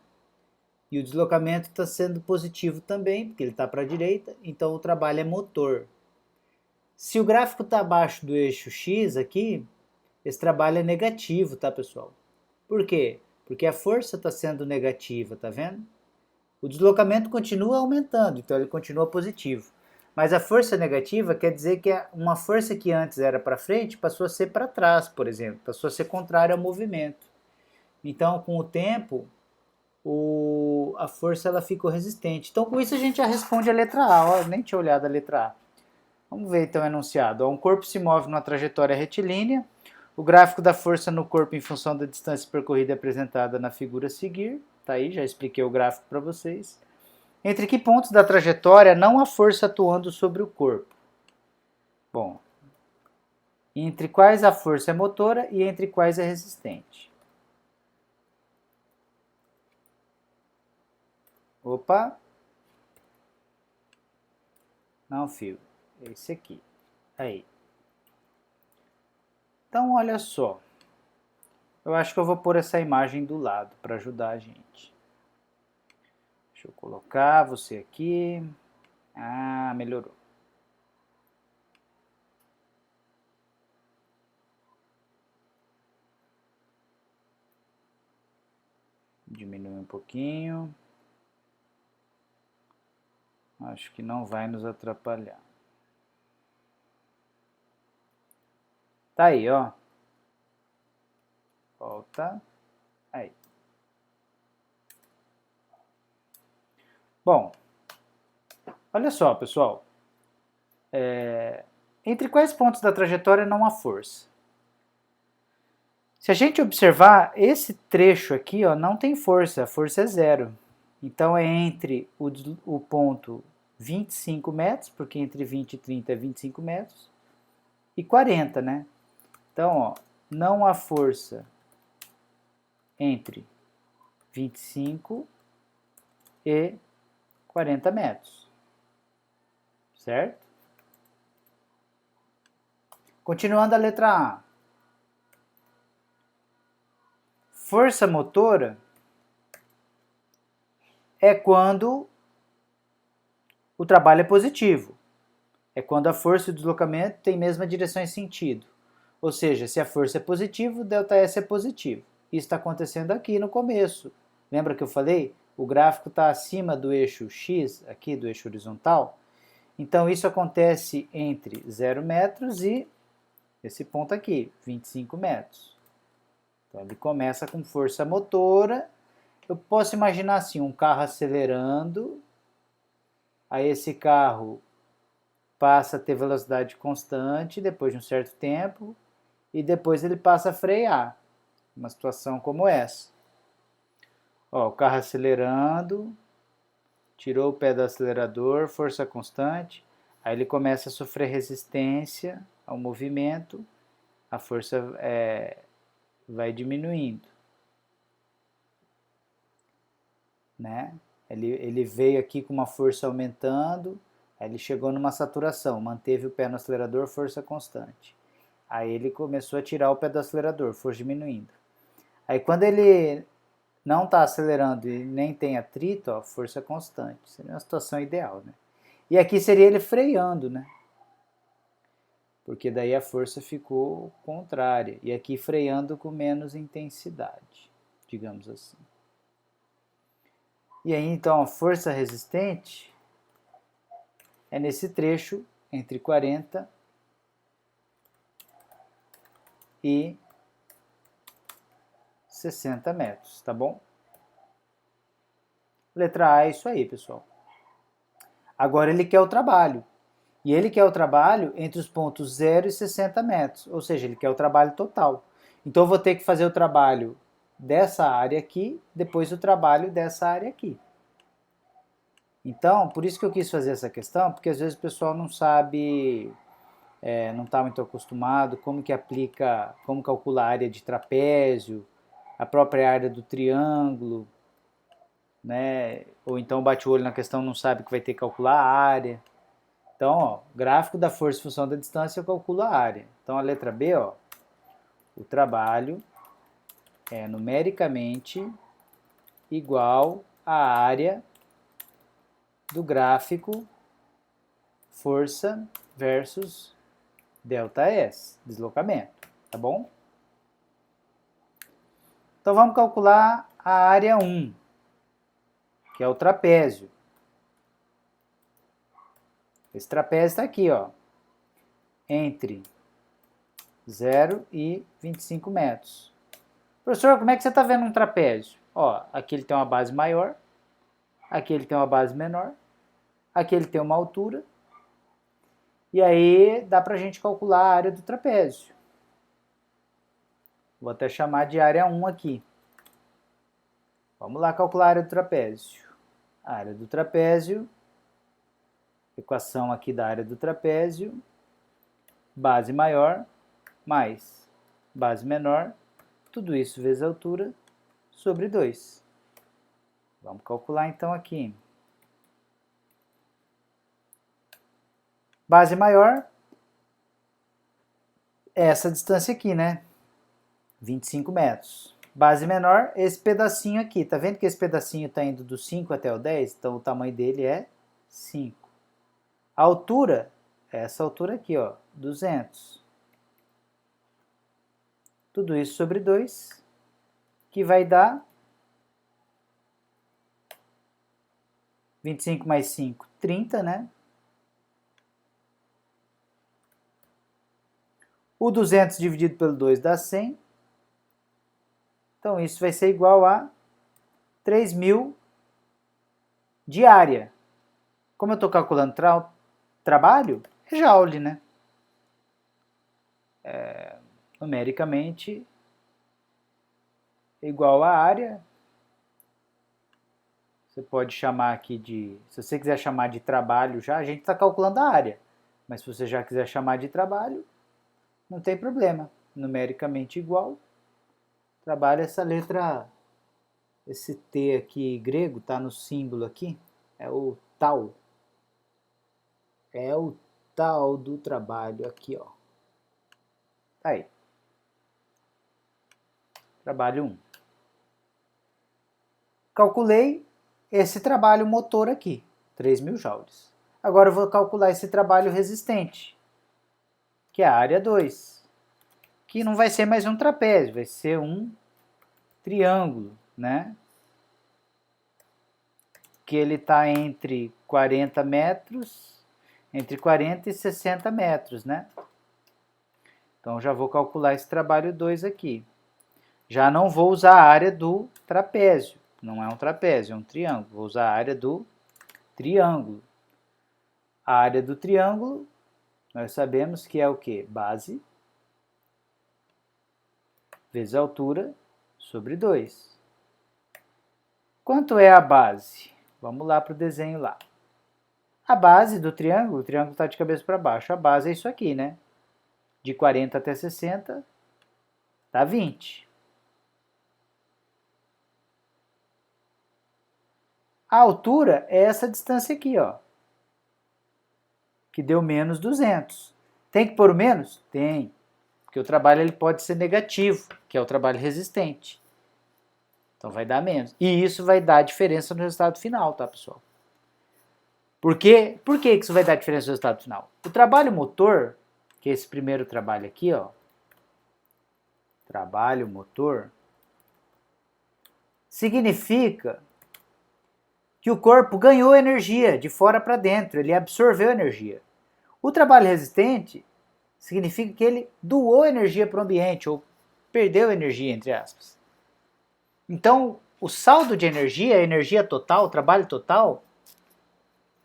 A: e o deslocamento está sendo positivo também, porque ele está para a direita, então o trabalho é motor. Se o gráfico está abaixo do eixo X aqui, esse trabalho é negativo, tá, pessoal? Por quê? Porque a força está sendo negativa, tá vendo? O deslocamento continua aumentando, então ele continua positivo. Mas a força negativa quer dizer que uma força que antes era para frente passou a ser para trás, por exemplo, passou a ser contrária ao movimento. Então, com o tempo, a força ela ficou resistente. Então, com isso a gente já responde a letra A. Ó, nem tinha olhado a letra A. Vamos ver então o enunciado. Um corpo se move numa trajetória retilínea. O gráfico da força no corpo em função da distância percorrida é apresentada na figura a seguir. Tá aí, já expliquei o gráfico para vocês. Entre que pontos da trajetória não há força atuando sobre o corpo? Bom, entre quais a força é motora e entre quais é resistente. Opa! Não, fio. Esse aqui. Aí. Então, olha só. Eu acho que eu vou pôr essa imagem do lado para ajudar a gente. Deixa eu colocar você aqui. Ah, melhorou. Diminui um pouquinho. Acho que não vai nos atrapalhar. Tá aí, ó. Volta. Aí. Bom, olha só, pessoal. Entre quais pontos da trajetória não há força? Se a gente observar, esse trecho aqui ó, não tem força, a força é zero. Então é entre o ponto 25 metros, porque entre 20 e 30 é 25 metros, e 40, né? Então, ó, não há força entre 25 e 40 metros, certo? Continuando a letra A. Força motora é quando o trabalho é positivo. É quando a força e o deslocamento têm mesma direção e sentido. Ou seja, se a força é positiva, o ΔS é positivo. Isso está acontecendo aqui no começo. Lembra que eu falei? O gráfico está acima do eixo X, aqui do eixo horizontal. Então isso acontece entre 0 metros e esse ponto aqui, 25 metros. Então ele começa com força motora. Eu posso imaginar assim, um carro acelerando, aí esse carro passa a ter velocidade constante depois de um certo tempo, e depois ele passa a frear. Uma situação como essa. Ó, o carro acelerando, tirou o pé do acelerador, força constante, aí ele começa a sofrer resistência ao movimento, a força vai diminuindo, né? Ele veio aqui com uma força aumentando, aí ele chegou numa saturação, manteve o pé no acelerador, força constante. Aí ele começou a tirar o pé do acelerador, força diminuindo. Aí quando ele não está acelerando e nem tem atrito, ó, força constante. Seria uma situação ideal, né? E aqui seria ele freando, né? Porque daí a força ficou contrária. E aqui freando com menos intensidade, digamos assim. E aí então a força resistente é nesse trecho entre 40 e 60 metros, tá bom? Letra A é isso aí, pessoal. Agora ele quer o trabalho. E ele quer o trabalho entre os pontos 0 e 60 metros, ou seja, ele quer o trabalho total. Então eu vou ter que fazer o trabalho dessa área aqui, depois o trabalho dessa área aqui. Então, por isso que eu quis fazer essa questão, porque às vezes o pessoal não sabe, não está muito acostumado, como que aplica, como calcula a área de trapézio, a própria área do triângulo, né? Ou então bate o olho na questão, não sabe que vai ter que calcular a área. Então, ó, gráfico da força em função da distância, eu calculo a área. Então, a letra B, ó, o trabalho é numericamente igual à área do gráfico força versus ΔS, deslocamento, tá bom? Então, vamos calcular a área 1, que é o trapézio. Esse trapézio está aqui, ó, entre 0 e 25 metros. Professor, como é que você está vendo um trapézio? Ó, aqui ele tem uma base maior, aqui ele tem uma base menor, aqui ele tem uma altura, e aí dá para a gente calcular a área do trapézio. Vou até chamar de área 1 aqui. Vamos lá calcular a área do trapézio. A área do trapézio, equação aqui da área do trapézio, base maior mais base menor, tudo isso vezes a altura, sobre 2. Vamos calcular então aqui. Base maior é essa distância aqui, né? 25 metros. Base menor, esse pedacinho aqui. Tá vendo que esse pedacinho está indo do 5 até o 10? Então o tamanho dele é 5. A altura é essa altura aqui, ó, 200. Tudo isso sobre 2, que vai dar 25 mais 5, 30, né? O 200 dividido pelo 2 dá 100. Então, isso vai ser igual a 3.000 de área. Como eu estou calculando trabalho, é joule, né? Numericamente, igual a área. Você pode chamar aqui de... Se você quiser chamar de trabalho já, a gente está calculando a área. Mas se você já quiser chamar de trabalho, não tem problema. Numericamente igual. Trabalho, essa letra, esse T aqui grego, tá no símbolo aqui, é o tal. É o tal do trabalho aqui, ó. Tá aí. Trabalho 1. Calculei esse trabalho motor aqui, 3.000 joules. Agora eu vou calcular esse trabalho resistente, que é a área 2. Que não vai ser mais um trapézio, vai ser um triângulo, né? Que ele está entre 40 metros, entre 40 e 60 metros, né? Então já vou calcular esse trabalho 2 aqui. Já não vou usar a área do trapézio, não é um trapézio, é um triângulo. Vou usar a área do triângulo. A área do triângulo, nós sabemos que é o quê? Base vezes a altura sobre 2. Quanto é a base? Vamos lá para o desenho lá. A base do triângulo, o triângulo está de cabeça para baixo, a base é isso aqui, né? De 40 até 60, dá 20. A altura é essa distância aqui, ó, que deu menos 200. Tem que pôr o menos? Tem, porque o trabalho ele pode ser negativo, que é o trabalho resistente. Então vai dar menos. E isso vai dar diferença no resultado final, tá, pessoal? Por quê? Por que isso vai dar diferença no resultado final? O trabalho motor, que é esse primeiro trabalho aqui, ó, trabalho motor, significa que o corpo ganhou energia de fora para dentro, ele absorveu energia. O trabalho resistente significa que ele doou energia para o ambiente, ou perdeu energia, entre aspas. Então, o saldo de energia, a energia total, o trabalho total,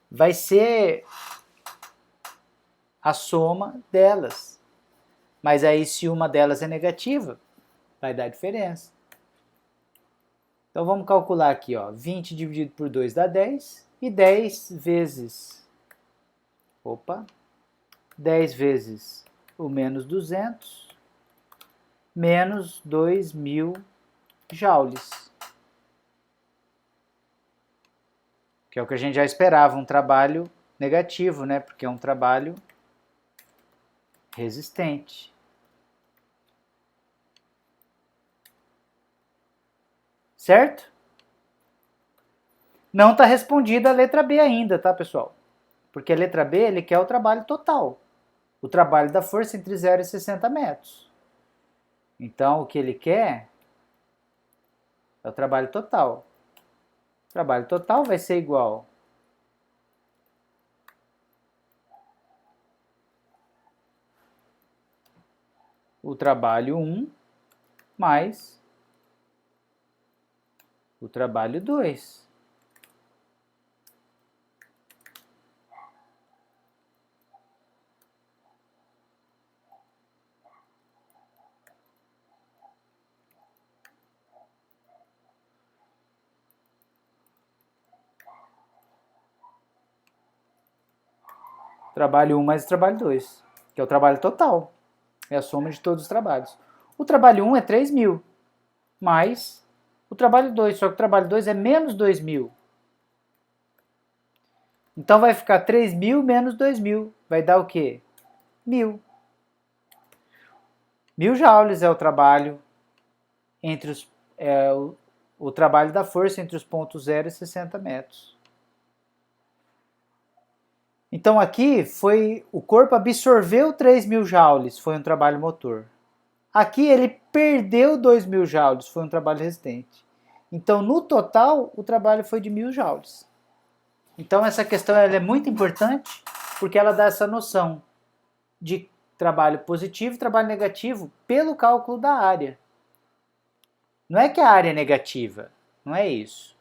A: vai ser a soma delas. Mas aí, se uma delas é negativa, vai dar diferença. Então, vamos calcular aqui, ó, 20 dividido por 2 dá 10, e 10 vezes, 10 vezes o menos 200, menos 2.000 joules. Que é o que a gente já esperava, um trabalho negativo, né? Porque é um trabalho resistente. Certo? Não está respondida a letra B ainda, tá, pessoal? Porque a letra B, ele quer o trabalho total. O trabalho da força entre 0 e 60 metros. Então, o que ele quer é o trabalho total. O trabalho total vai ser igual o trabalho 1 mais o trabalho 2. Trabalho 1 mais o trabalho 2, que é o trabalho total. É a soma de todos os trabalhos. O trabalho 1 é 3.000, mais o trabalho 2, só que o trabalho 2 é menos 2.000. Então vai ficar 3.000 menos 2.000. Vai dar o quê? 1.000. 1.000 joules é o trabalho entre o trabalho da força entre os pontos 0 e 60 metros. Então aqui foi o corpo absorveu 3.000 joules, foi um trabalho motor. Aqui ele perdeu 2.000 joules, foi um trabalho resistente. Então no total o trabalho foi de 1.000 joules. Então essa questão ela é muito importante porque ela dá essa noção de trabalho positivo e trabalho negativo pelo cálculo da área. Não é que a área é negativa, não é isso.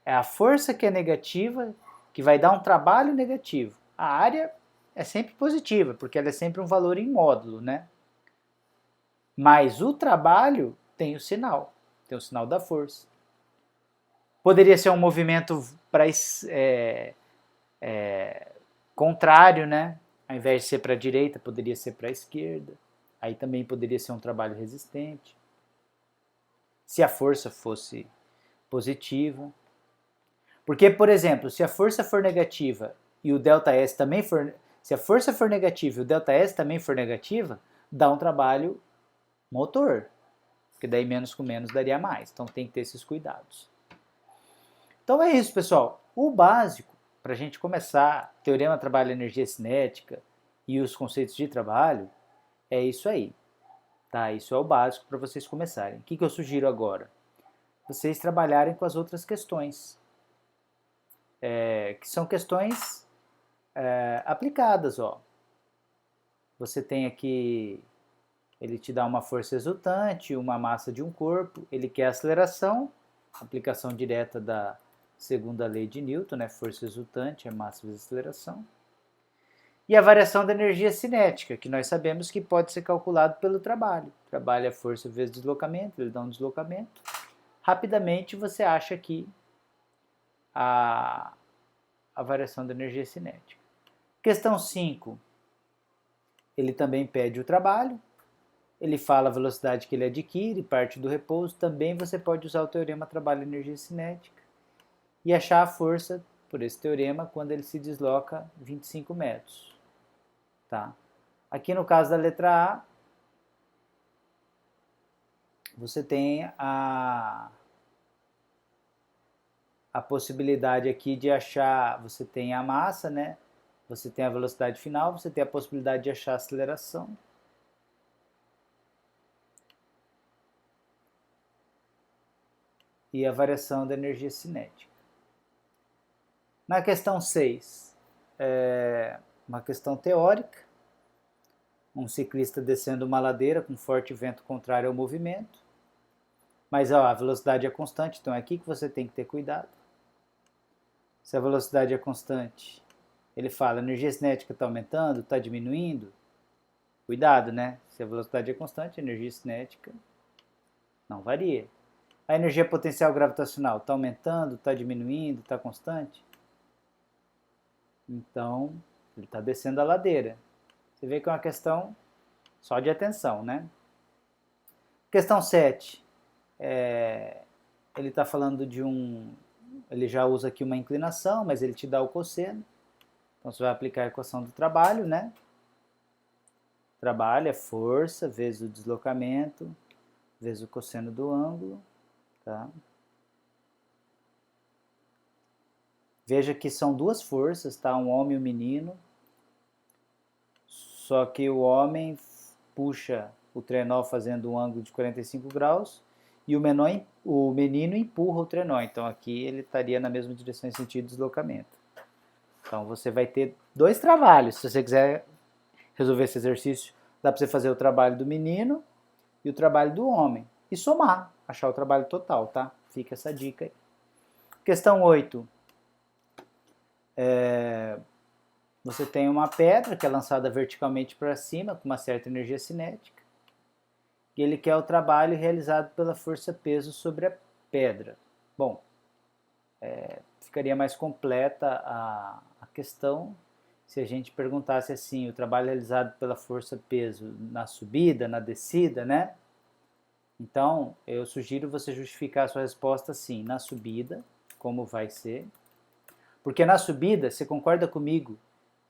A: É a força que é negativa que vai dar um trabalho negativo. A área é sempre positiva, porque ela é sempre um valor em módulo, né? Mas o trabalho tem o sinal da força. Poderia ser um movimento para contrário, né? Ao invés de ser para a direita, poderia ser para a esquerda. Aí também poderia ser um trabalho resistente. Se a força fosse positiva. Porque, por exemplo, se a força for negativa e o ΔS também for... Se a força for negativa e o ΔS também for negativa, dá um trabalho motor. Porque daí menos com menos daria mais. Então tem que ter esses cuidados. Então é isso, pessoal. O básico, para a gente começar, teorema trabalho energia cinética e os conceitos de trabalho, é isso aí. Tá? Isso é o básico para vocês começarem. O que eu sugiro agora? Vocês trabalharem com as outras questões. Que são questões aplicadas. Ó. Você tem aqui, ele te dá uma força resultante, uma massa de um corpo, ele quer aceleração, aplicação direta da segunda lei de Newton, né? Força resultante é massa vezes aceleração. E a variação da energia cinética, que nós sabemos que pode ser calculado pelo trabalho. Trabalho é força vezes deslocamento, ele dá um deslocamento. Rapidamente você acha aqui a variação da energia cinética. Questão 5. Ele também pede o trabalho. Ele fala a velocidade que ele adquire, parte do repouso. Também você pode usar o teorema trabalho-energia cinética e achar a força por esse teorema quando ele se desloca 25 metros. Tá? Aqui no caso da letra A, você tem a possibilidade aqui de achar, você tem a massa, né? Você tem a velocidade final, você tem a possibilidade de achar a aceleração. E a variação da energia cinética. Na questão 6, uma questão teórica. Um ciclista descendo uma ladeira com forte vento contrário ao movimento. Mas ó, a velocidade é constante, então é aqui que você tem que ter cuidado. Se a velocidade é constante, ele fala, a energia cinética está aumentando, está diminuindo? Cuidado, né? Se a velocidade é constante, a energia cinética não varia. A energia potencial gravitacional está aumentando, está diminuindo, está constante? Então, ele está descendo a ladeira. Você vê que é uma questão só de atenção, né? Questão 7. Ele está falando de um... Ele já usa aqui uma inclinação, mas ele te dá o cosseno. Então, você vai aplicar a equação do trabalho, né? Trabalho é força vezes o deslocamento, vezes o cosseno do ângulo. Tá? Veja que são duas forças, tá? Um homem e um menino. Só que o homem puxa o trenó fazendo um ângulo de 45 graus e o menino empurra o trenó. Então aqui ele estaria na mesma direção em sentido de deslocamento. Então você vai ter dois trabalhos. Se você quiser resolver esse exercício, dá para você fazer o trabalho do menino e o trabalho do homem. E somar, achar o trabalho total, tá? Fica essa dica aí. Questão 8. Você tem uma pedra que é lançada verticalmente para cima com uma certa energia cinética. E ele quer o trabalho realizado pela força-peso sobre a pedra. Bom, ficaria mais completa a questão se a gente perguntasse assim, o trabalho realizado pela força-peso na subida, na descida, né? Então, eu sugiro você justificar a sua resposta assim, na subida, como vai ser. Porque na subida, você concorda comigo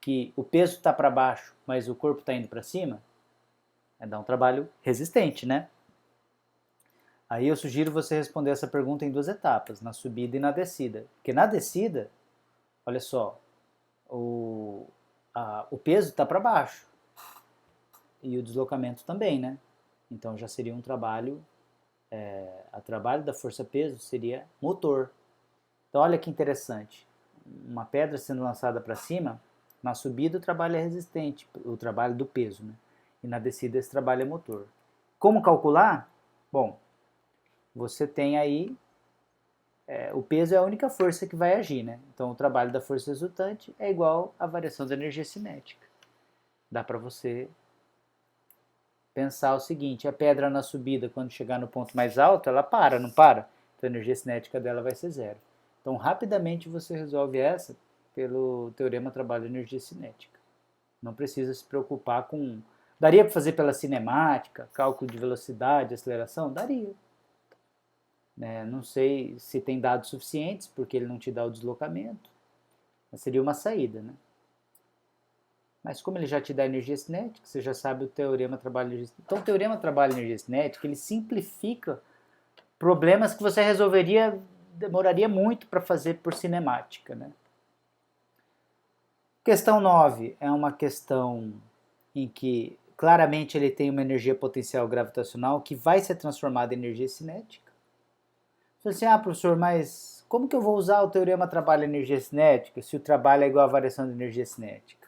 A: que o peso está para baixo, mas o corpo está indo para cima? É dar um trabalho resistente, né? Aí eu sugiro você responder essa pergunta em duas etapas, na subida e na descida. Porque na descida, olha só, o peso está para baixo e o deslocamento também, né? Então já seria um trabalho, o trabalho da força-peso seria motor. Então olha que interessante, uma pedra sendo lançada para cima, na subida o trabalho é resistente, o trabalho do peso, né? E na descida esse trabalho é motor. Como calcular? Bom, você tem aí, o peso é a única força que vai agir, né? Então o trabalho da força resultante é igual à variação da energia cinética. Dá para você pensar o seguinte, a pedra na subida, quando chegar no ponto mais alto, ela para, não para? Então a energia cinética dela vai ser zero. Então rapidamente você resolve essa pelo teorema trabalho-energia cinética. Não precisa se preocupar com... Daria para fazer pela cinemática, cálculo de velocidade, aceleração? Daria. Não sei se tem dados suficientes, porque ele não te dá o deslocamento, mas seria uma saída, né? Mas como ele já te dá energia cinética, você já sabe o teorema trabalho-energia cinética. Então o teorema trabalho-energia cinética, ele simplifica problemas que você demoraria muito para fazer por cinemática, né? Questão 9 é uma questão em que claramente ele tem uma energia potencial gravitacional que vai ser transformada em energia cinética. Você assim, professor, mas como que eu vou usar o teorema trabalho-energia cinética se o trabalho é igual à variação da energia cinética?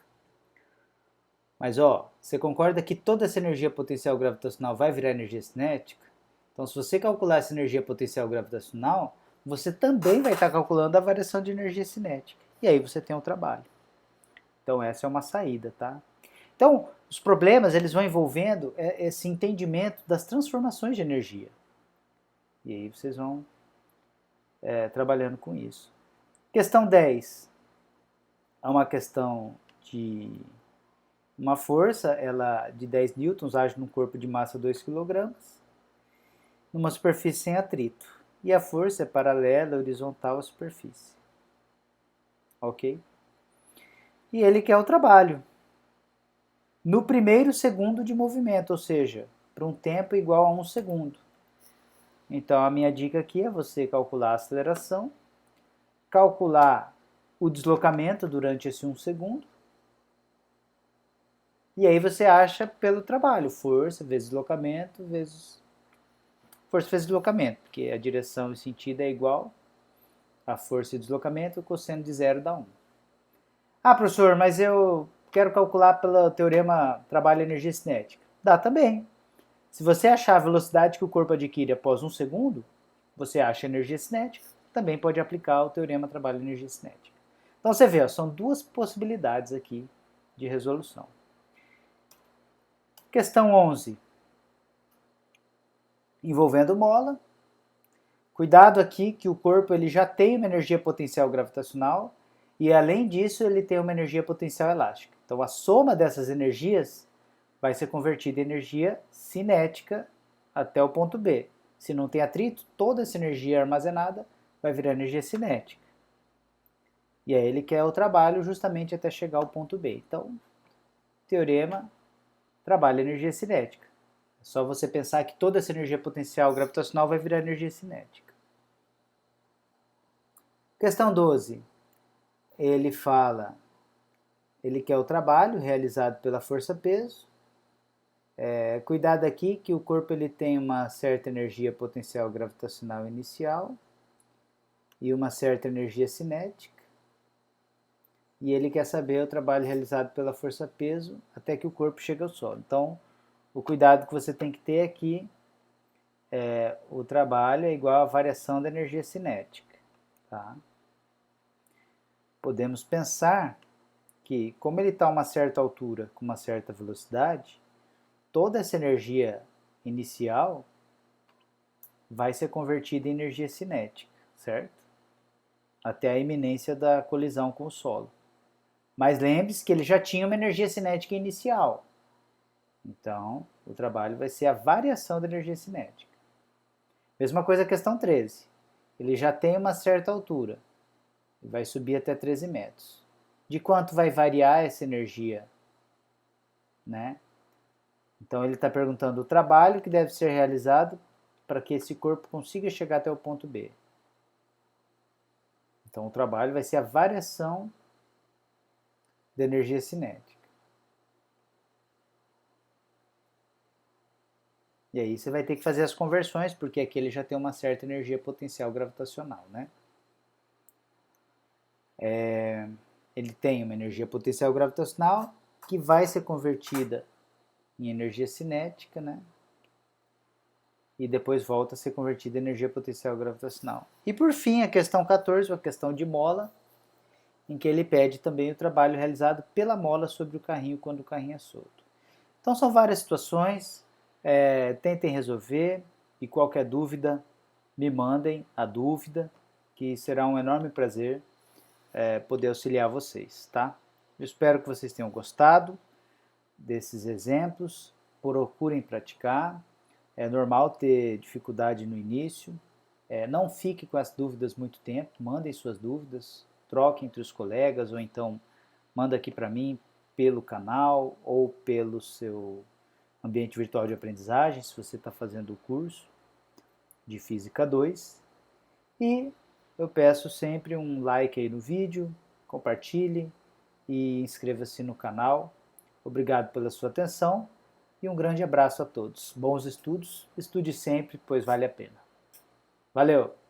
A: Mas você concorda que toda essa energia potencial gravitacional vai virar energia cinética? Então se você calcular essa energia potencial gravitacional, você também vai estar calculando a variação de energia cinética. E aí você tem um trabalho. Então essa é uma saída, tá? Então os problemas eles vão envolvendo esse entendimento das transformações de energia. E aí vocês vão trabalhando com isso. Questão 10. É uma questão de uma força de 10 newtons age num corpo de massa 2 kg, numa superfície sem atrito. E a força é paralela, horizontal à superfície. Ok? E ele quer o trabalho no primeiro segundo de movimento, ou seja, para um tempo igual a 1 segundo. Então a minha dica aqui é você calcular a aceleração, calcular o deslocamento durante esse 1 segundo, e aí você acha pelo trabalho, força vezes deslocamento vezes força vezes deslocamento, porque a direção e sentido é igual a força e deslocamento, o cosseno de 0 dá 1. Professor, mas eu quero calcular pelo teorema trabalho-energia cinética. Dá também. Se você achar a velocidade que o corpo adquire após 1 segundo, você acha a energia cinética, também pode aplicar o teorema trabalho-energia cinética. Então você vê, ó, são duas possibilidades aqui de resolução. Questão 11. Envolvendo mola. Cuidado aqui que o corpo ele já tem uma energia potencial gravitacional e além disso ele tem uma energia potencial elástica. Então a soma dessas energias vai ser convertida em energia cinética até o ponto B. Se não tem atrito, toda essa energia armazenada vai virar energia cinética. E aí ele quer o trabalho justamente até chegar ao ponto B. Então, teorema trabalho energia cinética. É só você pensar que toda essa energia potencial gravitacional vai virar energia cinética. Questão 12. Ele quer o trabalho realizado pela força-peso. Cuidado aqui que o corpo ele tem uma certa energia potencial gravitacional inicial e uma certa energia cinética. E ele quer saber o trabalho realizado pela força-peso até que o corpo chegue ao solo. Então, o cuidado que você tem que ter aqui o trabalho é igual à variação da energia cinética. Tá? Podemos pensar que, como ele está a uma certa altura, com uma certa velocidade, toda essa energia inicial vai ser convertida em energia cinética, certo? Até a iminência da colisão com o solo. Mas lembre-se que ele já tinha uma energia cinética inicial. Então, o trabalho vai ser a variação da energia cinética. Mesma coisa a questão 13. Ele já tem uma certa altura. E vai subir até 13 metros. De quanto vai variar essa energia? Né? Então, ele está perguntando o trabalho que deve ser realizado para que esse corpo consiga chegar até o ponto B. Então, o trabalho vai ser a variação da energia cinética. E aí você vai ter que fazer as conversões, porque aqui ele já tem uma certa energia potencial gravitacional, né? Ele tem uma energia potencial gravitacional que vai ser convertida em energia cinética, né? E depois volta a ser convertida em energia potencial gravitacional. E por fim, a questão 14, a questão de mola, em que ele pede também o trabalho realizado pela mola sobre o carrinho quando o carrinho é solto. Então são várias situações, tentem resolver e qualquer dúvida me mandem a dúvida, que será um enorme prazer poder auxiliar vocês, tá? Eu espero que vocês tenham gostado desses exemplos, procurem praticar, é normal ter dificuldade no início, não fique com as dúvidas muito tempo, mandem suas dúvidas, troquem entre os colegas ou então manda aqui para mim pelo canal ou pelo seu ambiente virtual de aprendizagem, se você está fazendo o curso de Física 2. E eu peço sempre um like aí no vídeo, compartilhe e inscreva-se no canal. Obrigado pela sua atenção e um grande abraço a todos. Bons estudos, estude sempre, pois vale a pena. Valeu!